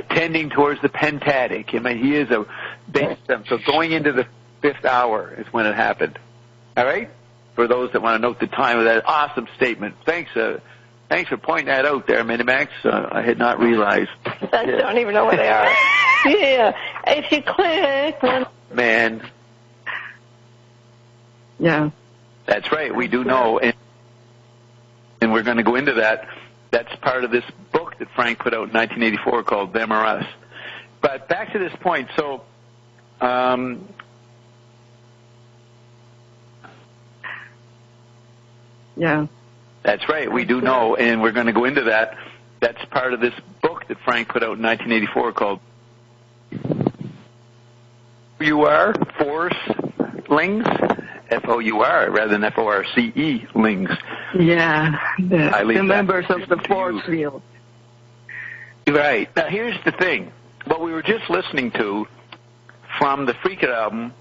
tending towards the pentatic. I mean, he is a base system. So going into the 5th hour is when it happened. All right? For those that want to note the time of that awesome statement. Thanks for pointing that out there, Minimax. I had not realized. I don't even know where they are. Yeah. If you click on... Man. Yeah. That's right. We do know. And we're going to go into that That's part of this book that Frank put out in 1984 called Them or Us. But back to this point, so yeah. That's right, we do know, and we're going to go into that. That's part of this book that Frank put out in 1984 called FOUR, Force Lings, FOUR rather than FORCE Lings. Yeah, the members of the force field. Right. Now here's the thing. What we were just listening to from the Freak It album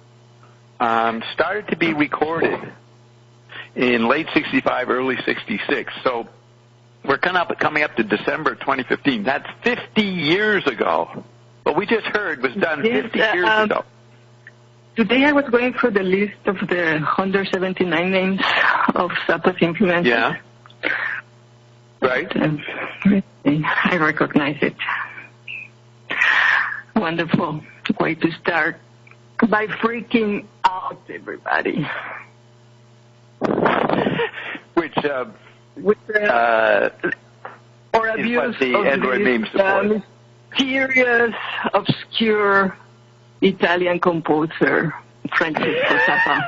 started to be recorded in late 65, early 66. So we're coming up to December 2015. That's 50 years ago. What we just heard was done 50 years ago. Today I was going through the list of the 179 names of Zappa's influences. Yeah. Right. I recognize it. Wonderful way to start by freaking out everybody. Which or abuse the of Android meme support. Mysterious, obscure Italian composer Francesco Zappa.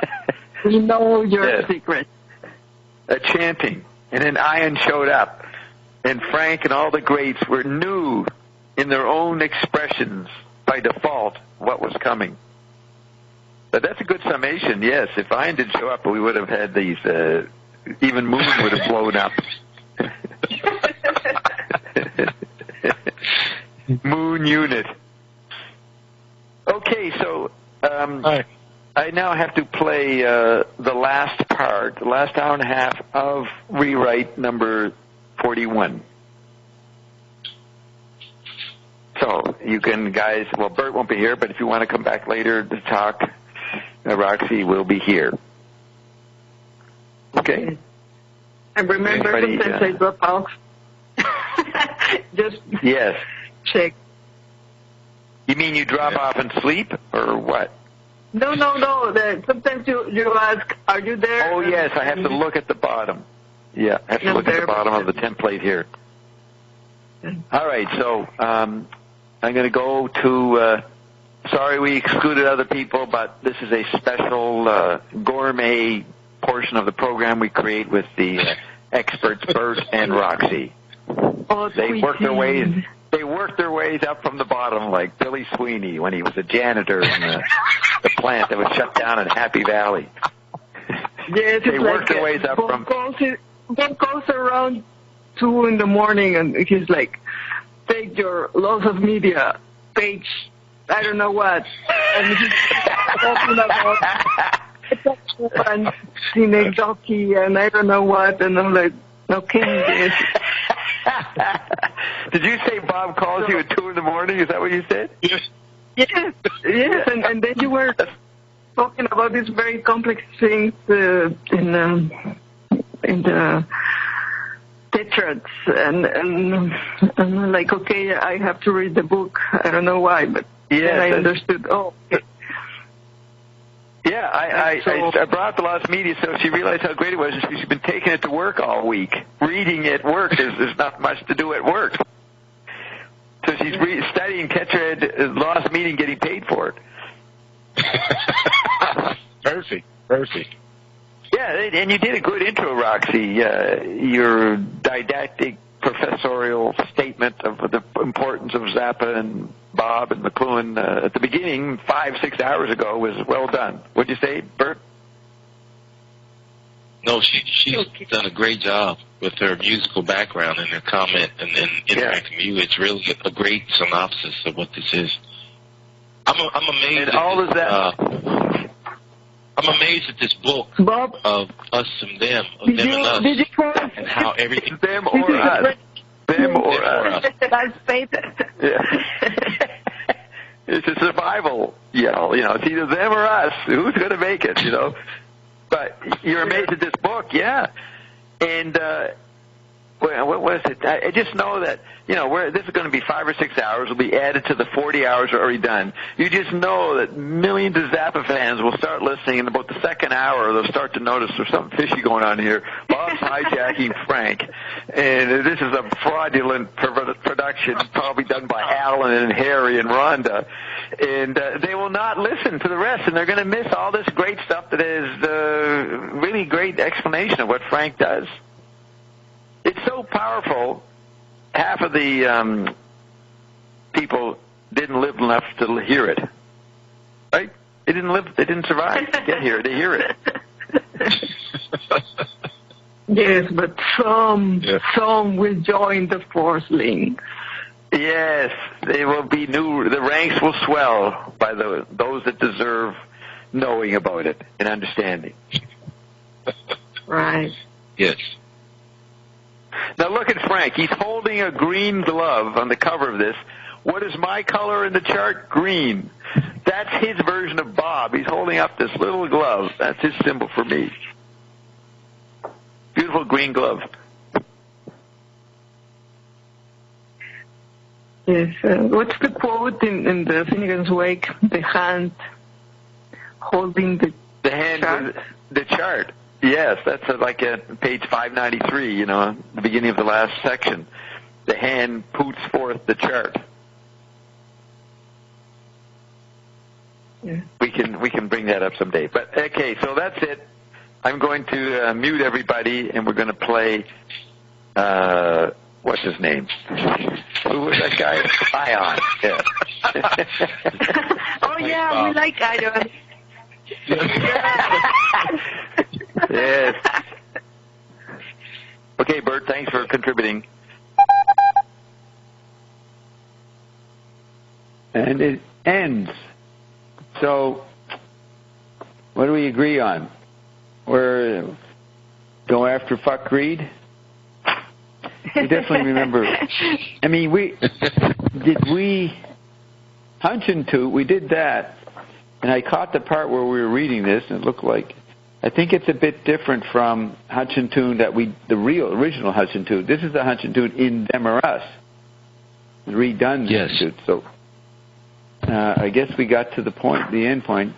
We know your secret. A chanting, and then Ian showed up, and Frank and all the greats were new in their own expressions by default what was coming. But that's a good summation, yes. If Ian did show up, we would have had these, even Moon would have blown up. Moon unit. Okay, so I now have to play the last part, the last hour and a half of rewrite number 41. So you can, guys, well, Bert won't be here, but if you want to come back later to talk, Roxy will be here. Okay. And remember, sometimes I drop off. Just check. You mean you drop off and sleep, or what? No. Sometimes you ask, are you there? Oh, yes, I have to look at the bottom. Yeah, I have to look at the bottom of the template here. All right, so I'm going to go to, sorry we excluded other people, but this is a special gourmet portion of the program we create with the experts, Bert and Roxy. Oh, They work their ways up from the bottom like Billy Sweeney when he was a janitor in the plant that was shut down in Happy Valley. Yes, they work their ways up from... Bob calls around 2 in the morning and he's like, take your loss of media, page, I don't know what. And he's talking about and cine jockey and I don't know what. And I'm like, okay, yes. Did you say Bob calls you at 2 in the morning? Is that what you said? Yes. And then you were talking about these very complex things in the tetrads, and I'm like, okay, I have to read the book. I don't know why, but then I understood. Oh, okay. Yeah, I brought up the lost media so she realized how great it was. She's been taking it to work all week. Reading at work, there's not much to do at work. So she's studying Tetrad lost media and getting paid for it. Perfect. Yeah, and you did a good intro, Roxy. Your didactic professorial statement of the importance of Zappa and Bob and McLuhan at the beginning 5-6 hours ago was well done. What'd you say, Bert? No, she's done a great job with her musical background and her comment and then interacting with you. It's really a great synopsis of what this is. I'm amazed. And all of that. I'm amazed at this book Bob, of Us and Them, of Them and Us, and how everything... Them or us. Them or us. Yeah. It's a survival yell. It's either them or us. Who's going to make it, But you're amazed at this book, yeah. And what was it? I just know that, this is going to be 5 or 6 hours. Will be added to the 40 hours already done. You just know that millions of Zappa fans will start listening, and about the second hour, they'll start to notice there's something fishy going on here. Bob's hijacking Frank, and this is a fraudulent production, probably done by Alan and Harry and Rhonda, and they will not listen to the rest, and they're going to miss all this great stuff that is really great explanation of what Frank does. It's so powerful. Half of the people didn't live enough to hear it. Right? They didn't survive to get here. They hear it. Yes, but some will join the Force Links. Yes, they will be new. The ranks will swell by those that deserve knowing about it and understanding. Right. Yes. Now look at Frank. He's holding a green glove on the cover of this. What is my color in the chart? Green. That's his version of Bob. He's holding up this little glove. That's his symbol for me. Beautiful green glove. Yes. What's the quote in the Finnegan's Wake? The hand holding the hand chart? The chart. Yes, that's like page 593, the beginning of the last section. The hand puts forth the chart. Yeah. We can bring that up someday. But, okay, so that's it. I'm going to mute everybody, and we're going to play, what's his name? Who was that guy? Ion. Yeah. Oh, yeah, we like Ion. Yes. Okay, Bert, thanks for contributing. And it ends. So, what do we agree on? We're go after fuck greed? You definitely remember. I mean, Hunch and Toot, we did that, and I caught the part where we were reading this, and it looked like, I think it's a bit different from Hunch and Toot the original Hunch and Toot. This is the Hunch and Toot in Them or Us. Redone. Yes. Toot. So, I guess we got to the end point.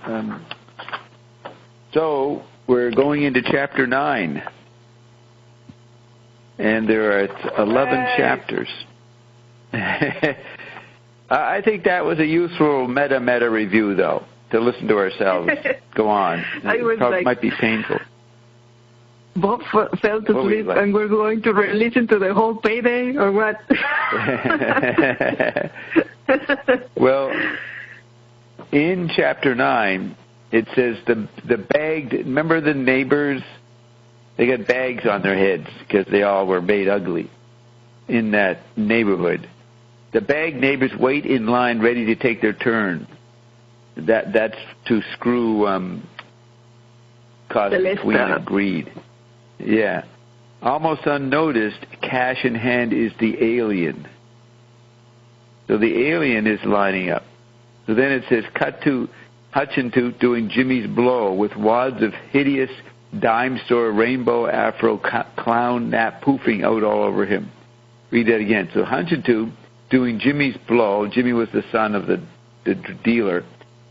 So, we're going into Chapter 9. And there are 11 chapters. I think that was a useful meta review, though, to listen to ourselves go on. It might be painful. Bob fell to sleep, and we're going to listen to the whole Payday, or what? Well, in Chapter 9, it says the bagged, remember the neighbors? They got bags on their heads because they all were made ugly in that neighborhood. The bagged neighbors wait in line ready to take their turn. That's to screw cause the queen of greed. Yeah. Almost unnoticed, cash in hand is the alien. So the alien is lining up. So then it says, cut to Hutch and Toot doing Jimmy's blow with wads of hideous dime store rainbow afro clown nap poofing out all over him. Read that again. So Hutch and Toot doing Jimmy's blow. Jimmy was the son of the dealer.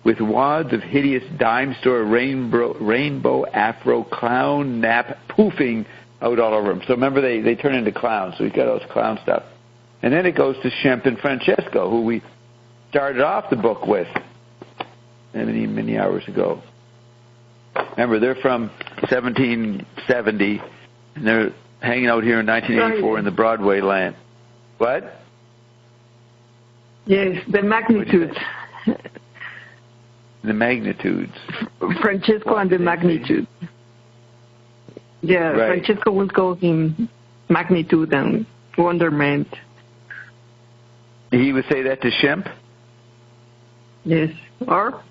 With wads of hideous dime store rainbow afro clown nap poofing out all over him. So remember, they turn into clowns. So he's got all this clown stuff. And then it goes to Shemp and Francesco, who we started off the book with many hours ago. Remember, they're from 1770, and they're hanging out here in 1984 in the Broadway land. What? Yes, the magnitudes. The magnitudes. Francesco and the magnitude. Yeah, right. Francesco will go in magnitude and wonderment. He would say that to Shemp? Yes, or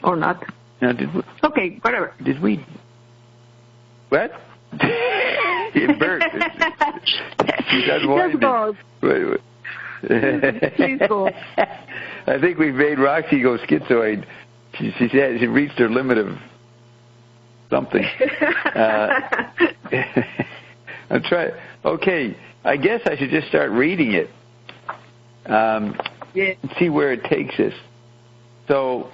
not. Now, did we, okay, whatever. Did we? What? Bert. She doesn't want to. Wait. Please go. I think we've made Roxy go schizoid. She said she reached her limit of something. I'm trying. Okay, I guess I should just start reading it. And see where it takes us. So,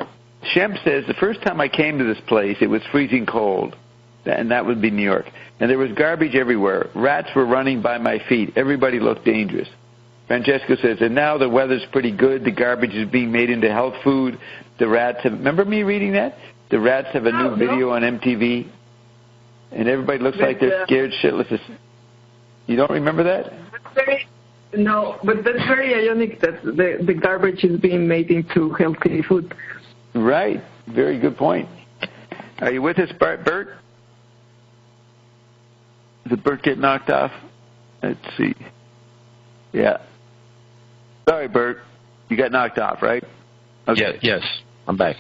Shemp says, the first time I came to this place, it was freezing cold, and that would be New York. And there was garbage everywhere. Rats were running by my feet. Everybody looked dangerous. Francesco says, and now the weather's pretty good. The garbage is being made into health food. The rats have... Remember me reading that? The rats have a new video on MTV, and everybody looks like they're scared shitless. You don't remember that? No, but that's very ironic that the garbage is being made into healthy food. Right. Very good point. Are you with us, Bert? Did Bert get knocked off? Let's see. Yeah. Sorry, Bert. You got knocked off, right? Okay. Yes. I'm back.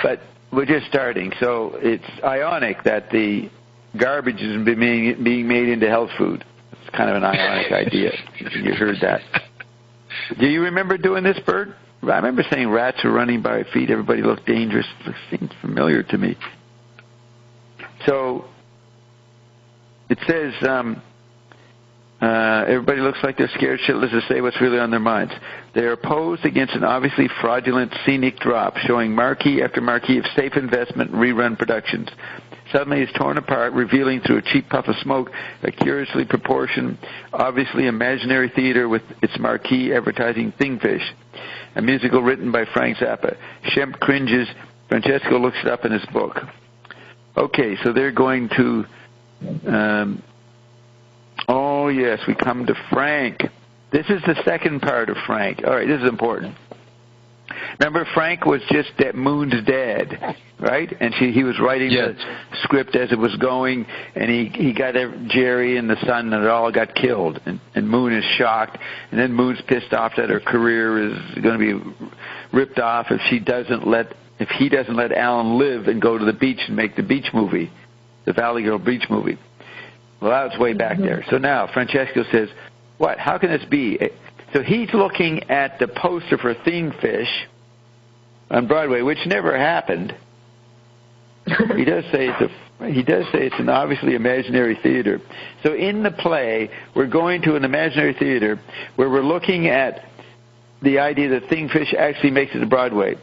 But we're just starting, so it's ironic that the garbage is being made into health food. It's kind of an ironic idea. You heard that. Do you remember doing this, Bert? I remember saying rats were running by our feet. Everybody looked dangerous. It seems familiar to me. So it says everybody looks like they're scared shitless to say what's really on their minds. They are opposed against an obviously fraudulent scenic drop, showing marquee after marquee of safe investment rerun productions. Suddenly is torn apart, revealing through a cheap puff of smoke a curiously proportioned, obviously imaginary theater with its marquee advertising Thingfish, a musical written by Frank Zappa. Shemp cringes. Francesco looks it up in his book. Okay, so they're going to... oh, yes, we come to Frank. This is the second part of Frank. All right, this is important. Remember, Frank was just Moon's dad, right? And he was writing the script as it was going, and he got Jerry and the son, and it all got killed. And Moon is shocked, and then Moon's pissed off that her career is going to be ripped off if he doesn't let Alan live and go to the beach and make the beach movie, the Valley Girl beach movie. Well, that was way back there. So now Francesco says, what? How can this be? So he's looking at the poster for Thingfish on Broadway, which never happened. He does say it's an obviously imaginary theater. So in the play, we're going to an imaginary theater where we're looking at the idea that Thingfish actually makes it to Broadway.